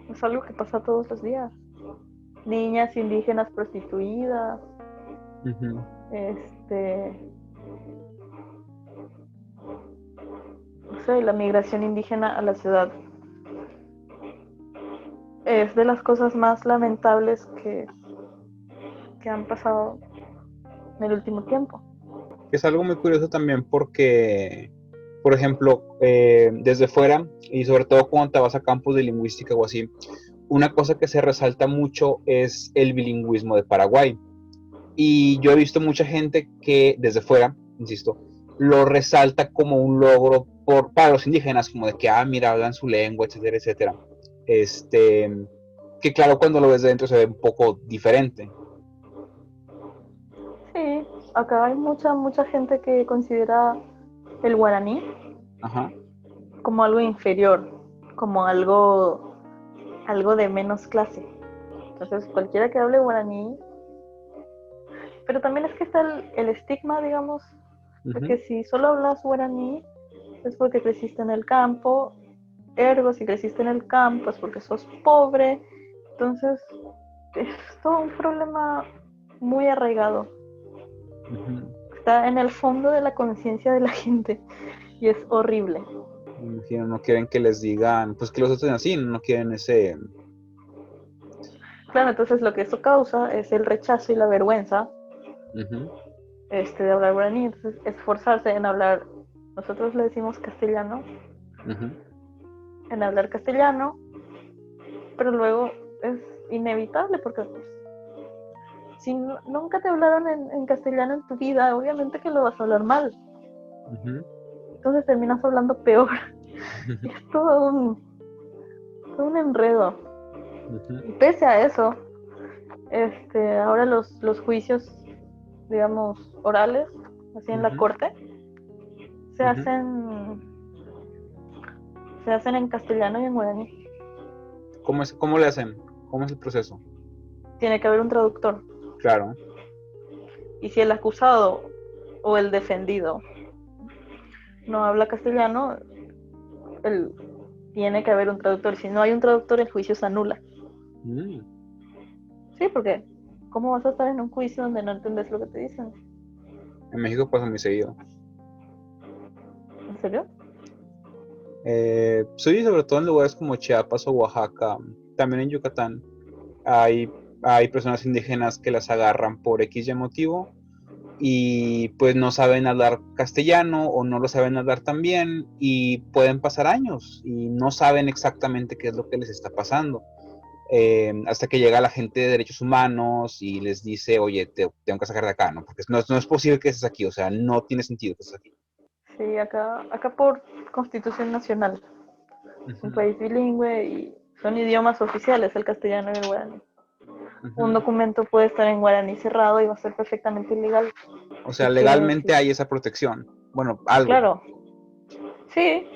es algo que pasa todos los días. Niñas indígenas prostituidas, Uh-huh. No sé, la migración indígena a la ciudad es de las cosas más lamentables que han pasado en el último tiempo. Es algo muy curioso también porque, por ejemplo, desde fuera, y sobre todo cuando te vas a campus de lingüística o así, una cosa que se resalta mucho es el bilingüismo de Paraguay. Y yo he visto mucha gente que desde fuera, insisto, lo resalta como un logro para los indígenas, como de que, mira, hablan su lengua, etcétera, etcétera. Que claro, cuando lo ves de dentro se ve un poco diferente. Sí, acá hay mucha gente que considera el guaraní Ajá. como algo inferior, como algo de menos clase. Entonces, cualquiera que hable guaraní, pero también es que está el estigma, digamos, de que si solo hablas guaraní es porque creciste en el campo, ergo, si creciste en el campo es porque sos pobre. Entonces, es todo un problema muy arraigado. Uh-huh. Está en el fondo de la conciencia de la gente y es horrible. Me imagino, no quieren que les digan, pues que los traten así, no quieren ese... Claro, entonces lo que esto causa es el rechazo y la vergüenza Ujú, de hablar guaraní, entonces esforzarse en hablar, nosotros le decimos castellano, ujú. en hablar castellano, pero luego es inevitable porque pues, si nunca te hablaron en castellano en tu vida, obviamente que lo vas a hablar mal, Ujú, entonces terminas hablando peor. Y es todo un enredo. ujú, Y pese a eso, ahora los juicios, digamos, orales, así en la ujú, corte, se ujú. hacen, se hacen en castellano y en guaraní. ¿Cómo le hacen? ¿Cómo es el proceso? Tiene que haber un traductor. Claro. Y si el acusado o el defendido no habla castellano, el, tiene que haber un traductor. Si no hay un traductor, el juicio se anula. Mm. Sí, porque ¿cómo vas a estar en un juicio donde no entiendes lo que te dicen? En México pasa muy seguido. ¿En serio? Sí, sobre todo en lugares como Chiapas o Oaxaca, también en Yucatán, hay, hay personas indígenas que las agarran por X y motivo y pues no saben hablar castellano o no lo saben hablar tan bien y pueden pasar años y no saben exactamente qué es lo que les está pasando. Hasta que llega la gente de derechos humanos y les dice, oye, te tengo que sacar de acá, ¿no? Porque no es posible que estés aquí, o sea, no tiene sentido que estés aquí. Sí, acá por Constitución Nacional. Es un Ujú, país bilingüe y son idiomas oficiales, el castellano y el guaraní. Un ujú. documento puede estar en guaraní cerrado y va a ser perfectamente ilegal. O Así sea, que legalmente sí, hay esa protección. Bueno, algo. claro, sí,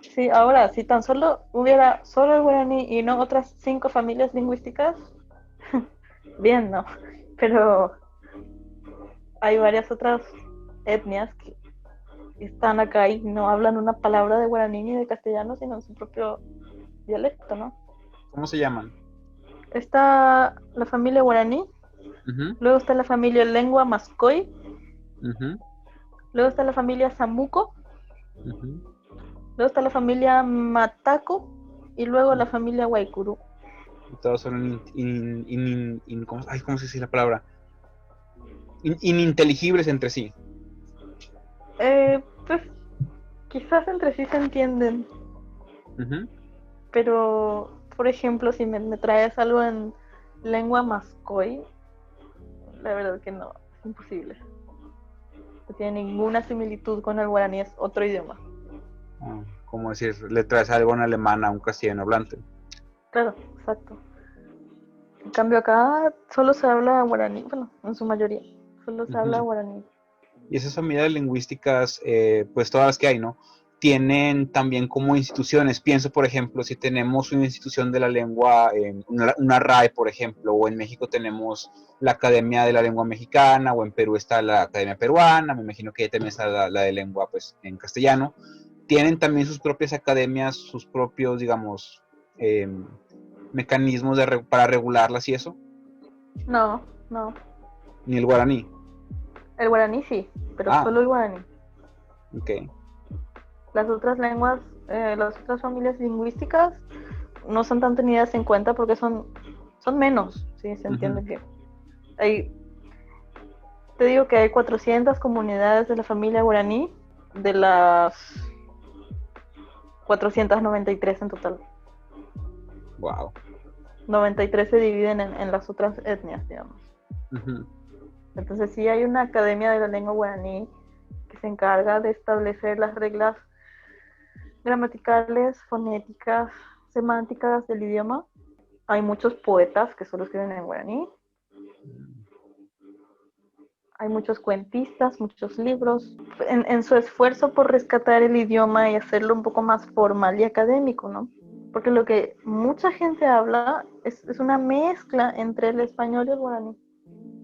sí, ahora, si tan solo hubiera solo el guaraní y no otras 5 familias lingüísticas, bien, ¿no? Pero hay varias otras etnias que están acá y no hablan una palabra de guaraní ni de castellano, sino en su propio dialecto, ¿no? ¿Cómo se llaman? Está la familia guaraní, Ujú, luego está la familia lengua mascoy, ujú, luego está la familia zamuco, ujú. luego está la familia mataco y luego la familia guaycurú. Y todos son ¿cómo se dice la palabra? Ininteligibles entre sí. Pues quizás entre sí se entienden, Ujú. pero por ejemplo, si me traes algo en lengua mascoy, la verdad que no, es imposible. No tiene ninguna similitud con el guaraní, es otro idioma. Como decir, le traes algo en alemán a un castellano hablante. Claro, exacto. En cambio acá solo se habla guaraní, bueno, en su mayoría, solo se habla Ujú. guaraní. Y esas familias lingüísticas, pues todas las que hay, ¿no? Tienen también como instituciones. Pienso, por ejemplo, si tenemos una institución de la lengua, una RAE, por ejemplo, o en México tenemos la Academia de la Lengua Mexicana, o en Perú está la Academia Peruana, me imagino que también está la de lengua, pues, en castellano. Tienen también sus propias academias, sus propios, digamos, eh, mecanismos para regularlas y eso, No, no. ni el guaraní. El guaraní sí, pero Ah, solo el guaraní. ok. Las otras lenguas, las otras familias lingüísticas no son tan tenidas en cuenta porque son menos, sí, se Ujú. entiende que hay, te digo que hay 400 comunidades de la familia guaraní, de las 493 en total. Wow. 93 se dividen en las otras etnias, digamos. Ujú. Entonces sí hay una academia de la lengua guaraní que se encarga de establecer las reglas gramaticales, fonéticas, semánticas del idioma. Hay muchos poetas que solo escriben en guaraní. Hay muchos cuentistas, muchos libros, en su esfuerzo por rescatar el idioma y hacerlo un poco más formal y académico, ¿no? Porque lo que mucha gente habla es una mezcla entre el español y el guaraní.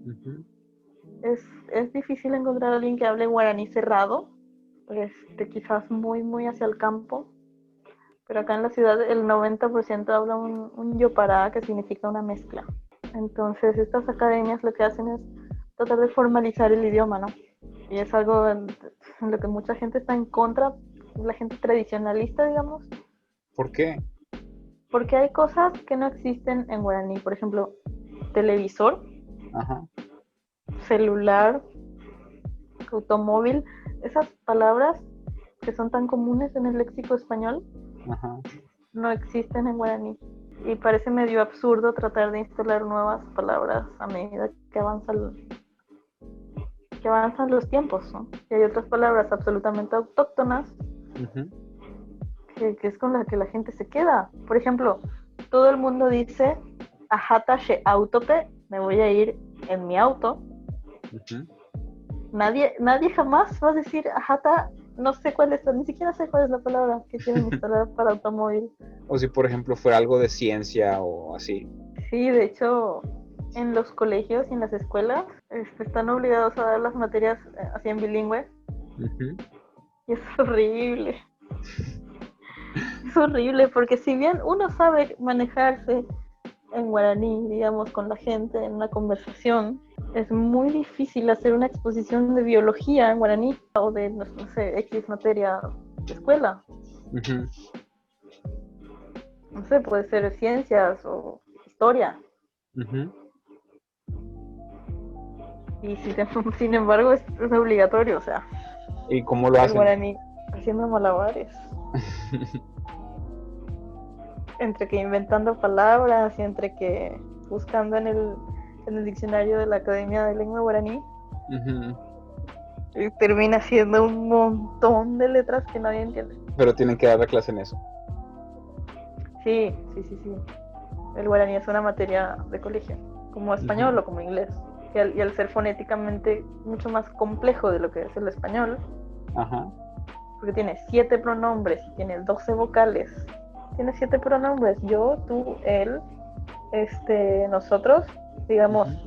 Ujú. Es difícil encontrar a alguien que hable guaraní cerrado, quizás muy, muy hacia el campo, pero acá en la ciudad el 90% habla un yopará, que significa una mezcla. Entonces estas academias lo que hacen es tratar de formalizar el idioma, ¿no? Y es algo en lo que mucha gente está en contra la gente tradicionalista, digamos, ¿Por qué? porque hay cosas que no existen en guaraní. Por ejemplo, televisor, Ajá, celular, automóvil, esas palabras que son tan comunes en el léxico español ajá. no existen en guaraní. Y parece medio absurdo tratar de instalar nuevas palabras a medida que avanzan los tiempos, ¿no? Y hay otras palabras absolutamente autóctonas Ujú. que es con las que la gente se queda. Por ejemplo, todo el mundo dice, ajata she autope, me voy a ir en mi auto. Ujú. Nadie jamás va a decir, ajata, no sé cuál es, ni siquiera sé cuál es la palabra que quieren instalar para automóvil. O si, por ejemplo, fuera algo de ciencia o así. Sí, de hecho, en los colegios y en las escuelas están obligados a dar las materias así en bilingüe. Ujú. Y es horrible. Es horrible porque si bien uno sabe manejarse en guaraní, digamos, con la gente en una conversación, es muy difícil hacer una exposición de biología en guaraní o de, no sé, X materia de escuela. Ujú. No sé, puede ser ciencias o historia. Ujú. Y sin embargo es obligatorio, o sea, ¿Y cómo lo el hacen? guaraní haciendo malabares. Entre que inventando palabras y entre que buscando en el diccionario de la Academia de Lengua Guaraní, Ujú. y termina siendo un montón de letras que nadie entiende. Pero tienen que dar la clase en eso. Sí. El guaraní es una materia de colegio, como español Ujú. o como inglés. Y al ser fonéticamente mucho más complejo de lo que es el español, Ajá. porque tiene 7 pronombres y tiene 12 vocales. Tiene 7 pronombres, yo, tú, él, nosotros, digamos, Ujú.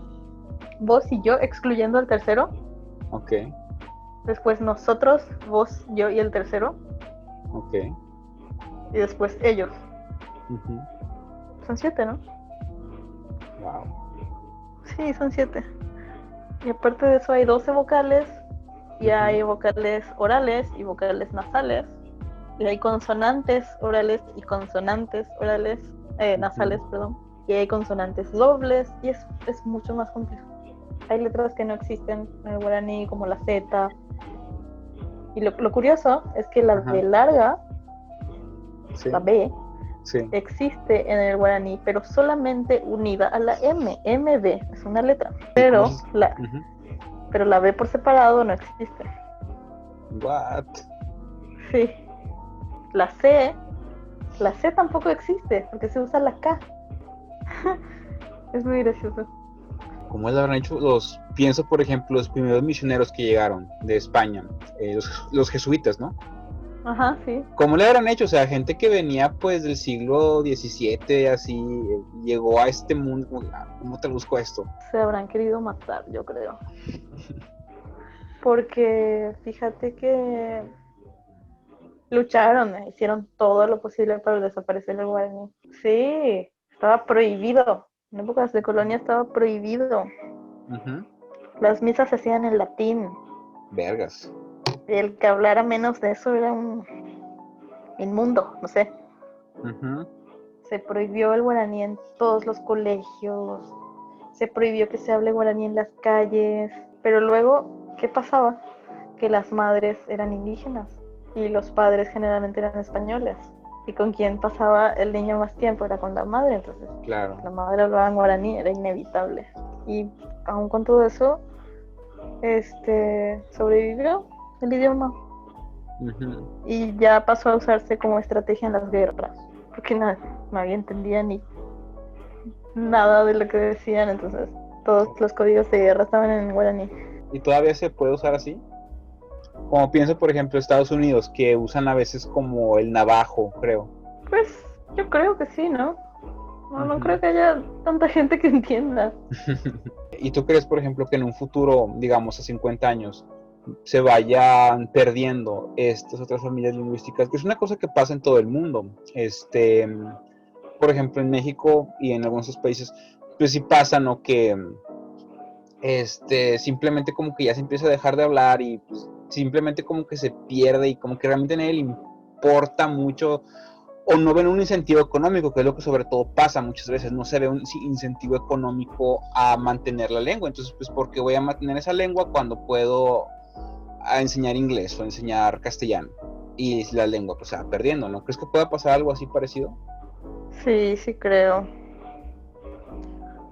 vos y yo, excluyendo al tercero. Ok, Después nosotros, vos, yo y el tercero. ok. Y después ellos. Ujú. Son 7, ¿no? Wow. Sí, son 7. Y aparte de eso hay 12 vocales. Y Ujú. hay vocales orales y vocales nasales. Y hay consonantes orales y consonantes orales, nasales, Ujú. perdón. Y hay consonantes dobles. Y es mucho más complejo. Hay letras que no existen en el guaraní, como la Z. Y lo curioso es que la Ajá. B larga, Sí, la B, sí. existe en el guaraní, pero solamente unida a la M. MB es una letra. ¿Y cómo Pero se...? Ujú. pero la B por separado no existe. What? Sí. La C tampoco existe porque se usa la K. Es muy gracioso. ¿Cómo le habrán hecho los, pienso por ejemplo, los primeros misioneros que llegaron de España, los jesuitas, ¿no? Ajá, sí. ¿Cómo le habrán hecho? O sea, gente que venía pues del siglo XVII, así, llegó a este mundo, ¿cómo traduzco esto? Se habrán querido matar, yo creo. Porque fíjate que lucharon, hicieron todo lo posible para desaparecer el guaraní. Sí, estaba prohibido. En épocas de colonia estaba prohibido. Ujú. Las misas se hacían en latín. Vergas. El que hablara menos de eso era un inmundo, no sé. Ujú. Se prohibió el guaraní en todos los colegios, se prohibió que se hable guaraní en las calles, pero luego, ¿qué pasaba? Que las madres eran indígenas y los padres generalmente eran españoles. Y con quien pasaba el niño más tiempo era con la madre, entonces Claro. la madre hablaba en guaraní, era inevitable. Y aún con todo eso, sobrevivió el idioma. Ujú. Y ya pasó a usarse como estrategia en las guerras, porque nadie entendía ni nada de lo que decían, entonces todos los códigos de guerra estaban en guaraní. ¿Y todavía se puede usar así? Como pienso, por ejemplo, Estados Unidos, que usan a veces como el navajo, creo. Pues yo creo que sí, ¿no? No creo Ujú. que haya tanta gente que entienda. ¿Y tú crees, por ejemplo, que en un futuro, digamos, a 50 años, se vayan perdiendo estas otras familias lingüísticas? Que es una cosa que pasa en todo el mundo. Por ejemplo, en México y en algunos otros países, pues sí pasa, ¿no? Que simplemente como que ya se empieza a dejar de hablar y pues, simplemente como que se pierde y como que realmente a nadie le importa mucho o no ven un incentivo económico, que es lo que sobre todo pasa muchas veces, no se ve un incentivo económico a mantener la lengua. Entonces, pues, ¿por qué voy a mantener esa lengua cuando puedo enseñar inglés o enseñar castellano? Y la lengua pues se va perdiendo, ¿no? ¿Crees que pueda pasar algo así parecido? Sí, sí creo.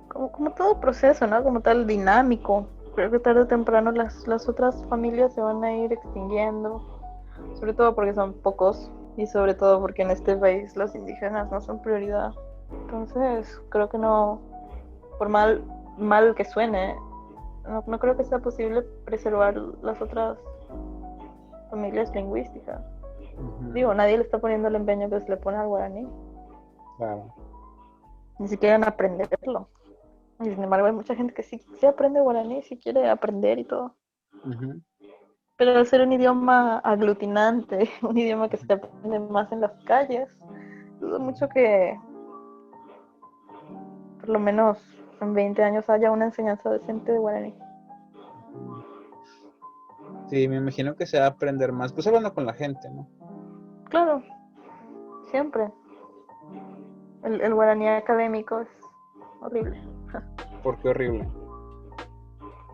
Como todo proceso, ¿no? Como tal dinámico. Creo que tarde o temprano las otras familias se van a ir extinguiendo, sobre todo porque son pocos y sobre todo porque en este país los indígenas no son prioridad. Entonces, creo que no, por mal que suene, no creo que sea posible preservar las otras familias lingüísticas. Uh-huh. Digo, nadie le está poniendo el empeño que se le pone al guaraní. Claro. Ni siquiera en aprenderlo. Y sin embargo, hay mucha gente que sí aprende guaraní, sí quiere aprender y todo. Uh-huh. Pero al ser un idioma aglutinante, un idioma que se aprende más en las calles, dudo mucho que por lo menos en 20 años haya una enseñanza decente de guaraní. Sí, me imagino que se va a aprender más, pues hablando con la gente, ¿no? Claro, siempre. El guaraní académico es horrible. ¿Por qué horrible?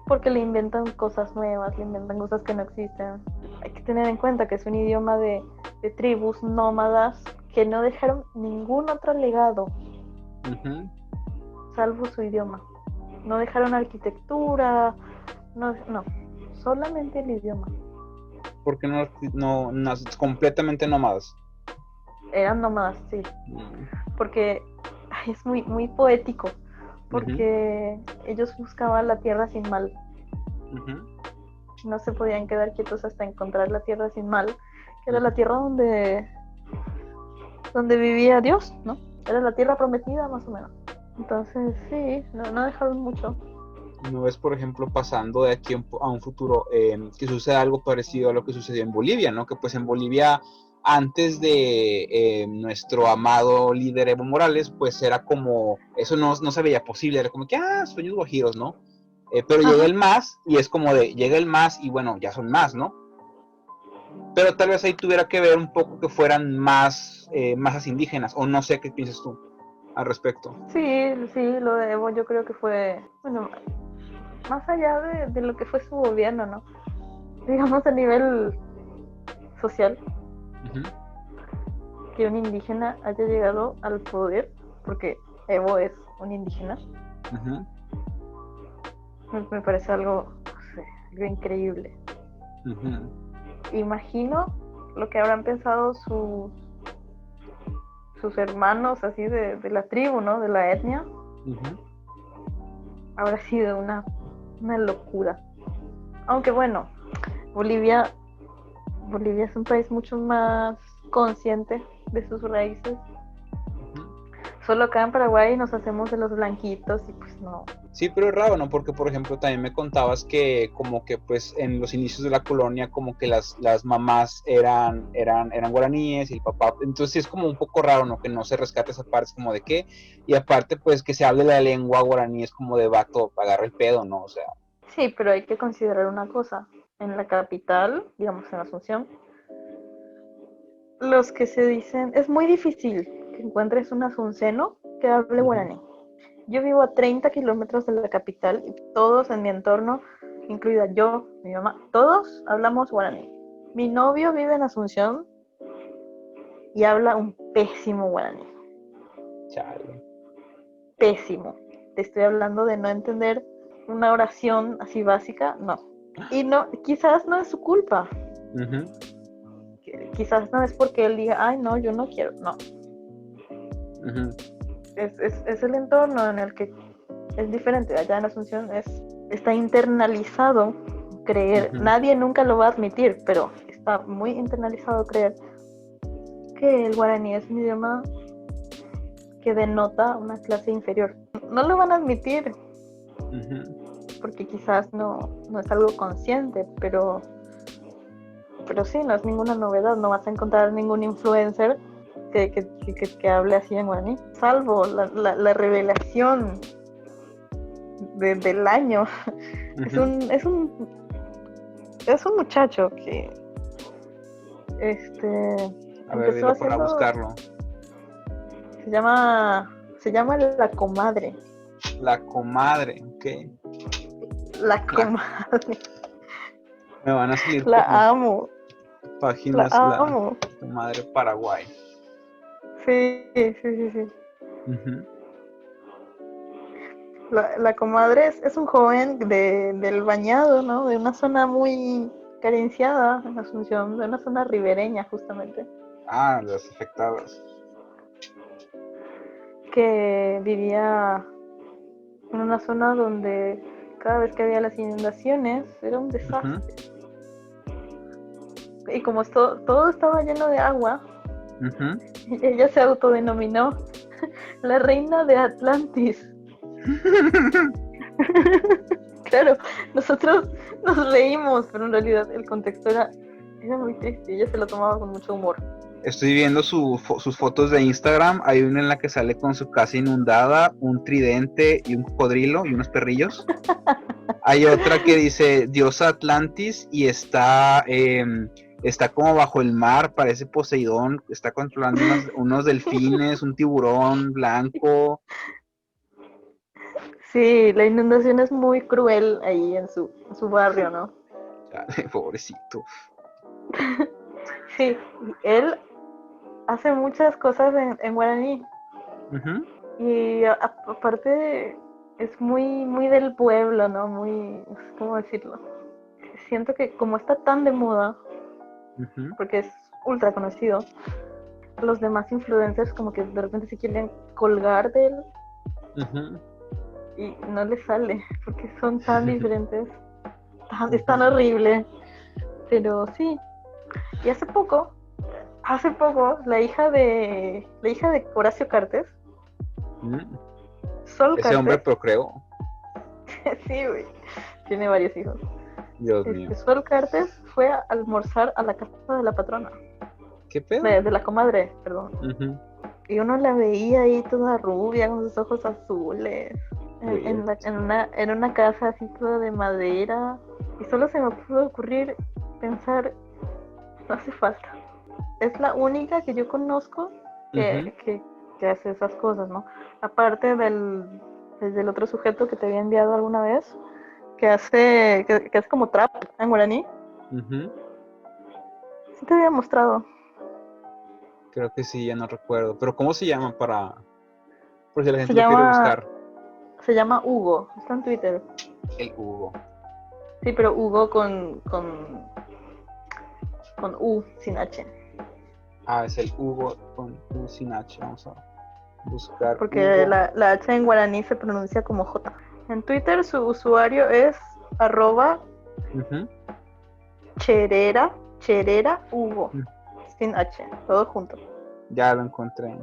Porque le inventan cosas nuevas, le inventan cosas que no existen. Hay que tener en cuenta que es un idioma de tribus nómadas que no dejaron ningún otro legado, Uh-huh. salvo su idioma. No dejaron arquitectura, no, solamente el idioma. Porque no completamente nómadas. Eran nómadas, sí. Porque es muy, muy poético. Porque ellos buscaban la tierra sin mal. Uh-huh. No se podían quedar quietos hasta encontrar la tierra sin mal, que era la tierra donde vivía Dios, ¿no? Era la tierra prometida, más o menos. Entonces, sí, no dejaron mucho. ¿No ves, por ejemplo, pasando de aquí a un futuro que suceda algo parecido a lo que sucedió en Bolivia, ¿no? Que pues en Bolivia, antes de nuestro amado líder Evo Morales, pues era como, eso no se veía posible, era como que, sueños guajiros, ¿no? Pero llega el MAS y es como llega el MAS y bueno, ya son más, ¿no? Pero tal vez ahí tuviera que ver un poco que fueran más masas indígenas, o no sé qué piensas tú al respecto. Sí, lo de Evo yo creo que fue, bueno, más allá de lo que fue su gobierno, ¿no? Digamos a nivel social, que un indígena haya llegado al poder, porque Evo es un indígena, me parece algo, no sé, algo increíble. Imagino lo que habrán pensado sus hermanos así de la tribu, ¿no? De la etnia. Habrá sido una locura. Aunque bueno, Bolivia es un país mucho más consciente de sus raíces. Solo acá en Paraguay nos hacemos de los blanquitos y pues no. Sí, pero es raro, ¿no? Porque, por ejemplo, también me contabas que como que pues en los inicios de la colonia como que las mamás eran guaraníes y el papá, entonces es como un poco raro, ¿no? Que no se rescate esa parte, es como de qué, y aparte pues que se hable la lengua guaraní es como de vato, agarra el pedo, ¿no? O sea. Sí, pero hay que considerar una cosa, en la capital, digamos en Asunción, los que se dicen, es muy difícil que encuentres un asunceno que hable guaraní. Yo vivo a 30 kilómetros de la capital y todos en mi entorno, incluida yo, mi mamá, todos hablamos guaraní. Mi novio vive en Asunción y habla un pésimo guaraní. Chale. Pésimo. Te estoy hablando de no entender una oración así básica, no. Y no, quizás no es su culpa. Quizás no es porque él diga, ay, no, yo no quiero, no. Es el entorno en el que es diferente. Allá en Asunción está internalizado creer, nadie nunca lo va a admitir, pero está muy internalizado creer que el guaraní es un idioma que denota una clase inferior. No lo van a admitir, porque quizás no es algo consciente, pero sí, no es ninguna novedad, no vas a encontrar ningún influencer que hable así en guaraní, salvo la revelación del año. Ujú. Es un muchacho que A ver, empezó dilo para haciendo, buscarlo. se llama La Comadre. La comadre, ok. La La, Comadre. me van a salir La como amo, la páginas la amo. comadre Paraguay. Sí, sí, sí, sí. Ujú. La Comadre es un joven del Bañado, ¿no? De una zona muy carenciada en Asunción, de una zona ribereña justamente, Ah, las afectadas. que vivía en una zona donde cada vez que había las inundaciones era un Ujú, desastre. Y como todo estaba lleno de agua, ujú. ella se autodenominó la reina de Atlantis. Claro, nosotros nos reímos, pero en realidad el contexto era muy triste y ella se lo tomaba con mucho humor. Estoy viendo sus fotos de Instagram. Hay una en la que sale con su casa inundada, un tridente y un cocodrilo y unos perrillos. Hay otra que dice Diosa Atlantis y está como bajo el mar, parece Poseidón, está controlando unos delfines, un tiburón blanco. Sí, la inundación es muy cruel ahí en su barrio, ¿no? Chale, pobrecito. Sí, él hace muchas cosas en guaraní Ujú, y aparte es muy del pueblo, ¿no? Muy, ¿cómo decirlo? Siento que como está tan de moda, ujú, porque es ultra conocido, los demás influencers como que de repente se quieren colgar de él ujú, y no les sale, porque son tan diferentes, es tan ujú. horrible, pero sí. Y hace poco, la hija de Horacio Cartes, Mm. Sol Ese hombre Cartes, procreó, sí, güey, tiene varios hijos. Dios mío. Sol Cartes fue a almorzar a la casa de la patrona, ¿Qué pedo? de la comadre, perdón. Ujú. Y uno la veía ahí toda rubia, con sus ojos azules, Weird. en una casa así toda de madera. Y solo se me pudo ocurrir pensar, no hace falta. Es la única que yo conozco Ujú, que hace esas cosas, ¿no? Aparte del otro sujeto que te había enviado alguna vez, que hace como trap en guaraní. ujú. Sí te había mostrado. Creo que sí, ya no recuerdo. Pero ¿cómo se llama por si la Se gente lo quiere llama, buscar? se llama Hugo, está en Twitter. El Hugo. Sí, pero Hugo con U, sin H. Ah, es el Hugo con U sin H. Vamos a buscar Porque Hugo. la H en guaraní se pronuncia como J. En Twitter su usuario es arroba Ujú. cherera Hugo, sin H, todo junto. Ya lo encontré.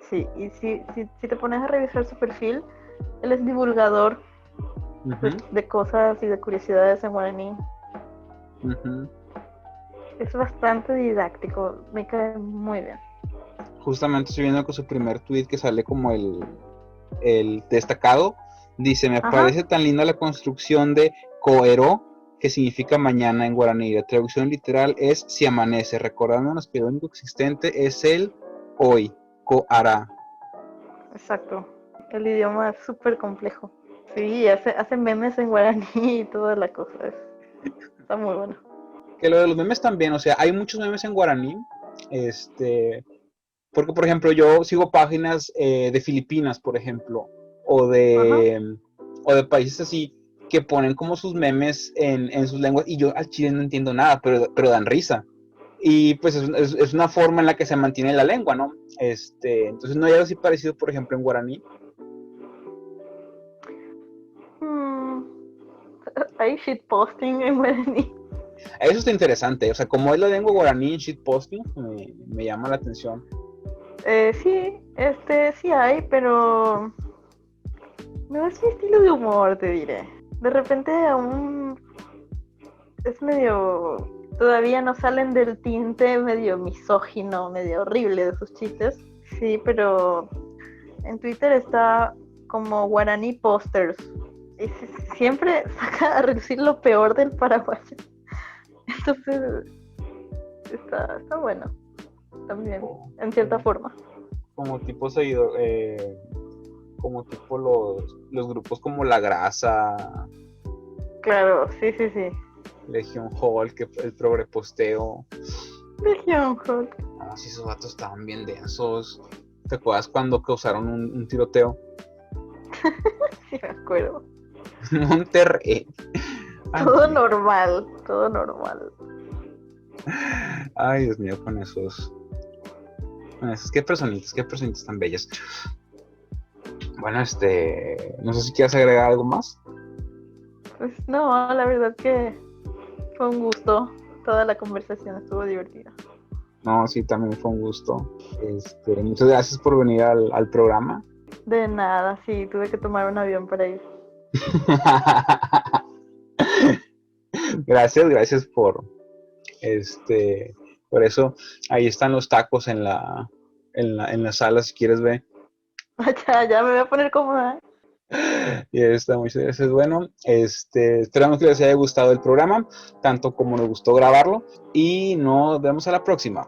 Sí, y si te pones a revisar su perfil, él es divulgador Ujú, de cosas y de curiosidades en guaraní. ujú. Es bastante didáctico, me cae muy bien. Justamente estoy viendo que su primer tweet que sale como el destacado, dice, me Ajá, parece tan linda la construcción de Coero, que significa mañana en guaraní. La traducción literal es si amanece, recordándonos que lo único existente es el hoy, Coará. exacto. El idioma es súper complejo. Sí, hace memes en guaraní y toda la cosa. Está muy bueno. Que lo de los memes también, o sea, hay muchos memes en guaraní, porque por ejemplo yo sigo páginas de Filipinas, por ejemplo, o Ajá. de, o de países así, que ponen como sus memes en sus lenguas, y yo al chile no entiendo nada, pero dan risa. Y pues es una forma en la que se mantiene la lengua, ¿no? Entonces no hay algo así parecido, por ejemplo, en guaraní. Hmm, hay shitposting en guaraní. Eso está interesante, o sea, como es la lengua guaraní en shitposting, me llama la atención. Sí, sí hay, pero no es mi estilo de humor, te diré. De repente aún es medio... Todavía no salen del tinte medio misógino, medio horrible de sus chistes. Sí, pero en Twitter está como Guaraní Posters. Y siempre saca a reducir lo peor del paraguayo. Entonces, está bueno también, en cierta forma. Como tipo seguidor, como tipo los grupos como La Grasa, Claro, sí. Legión Hulk, el progreposteo. Legión Hulk. Ah, sí, esos vatos estaban bien densos. ¿Te acuerdas cuando causaron un tiroteo? Sí, me acuerdo. Monterrey. Todo normal. Ay, Dios mío, con esos. Qué personitas tan bellas. Bueno, no sé si quieres agregar algo más. Pues no, la verdad que fue un gusto. Toda la conversación estuvo divertida. No, sí, también fue un gusto. Muchas gracias por venir al programa. De nada, sí, tuve que tomar un avión para ir. Gracias por eso. Ahí están los tacos en la sala, si quieres ver. Ya me voy a poner cómoda. Y muchas gracias. Bueno, esperamos que les haya gustado el programa, tanto como nos gustó grabarlo, y nos vemos a la próxima.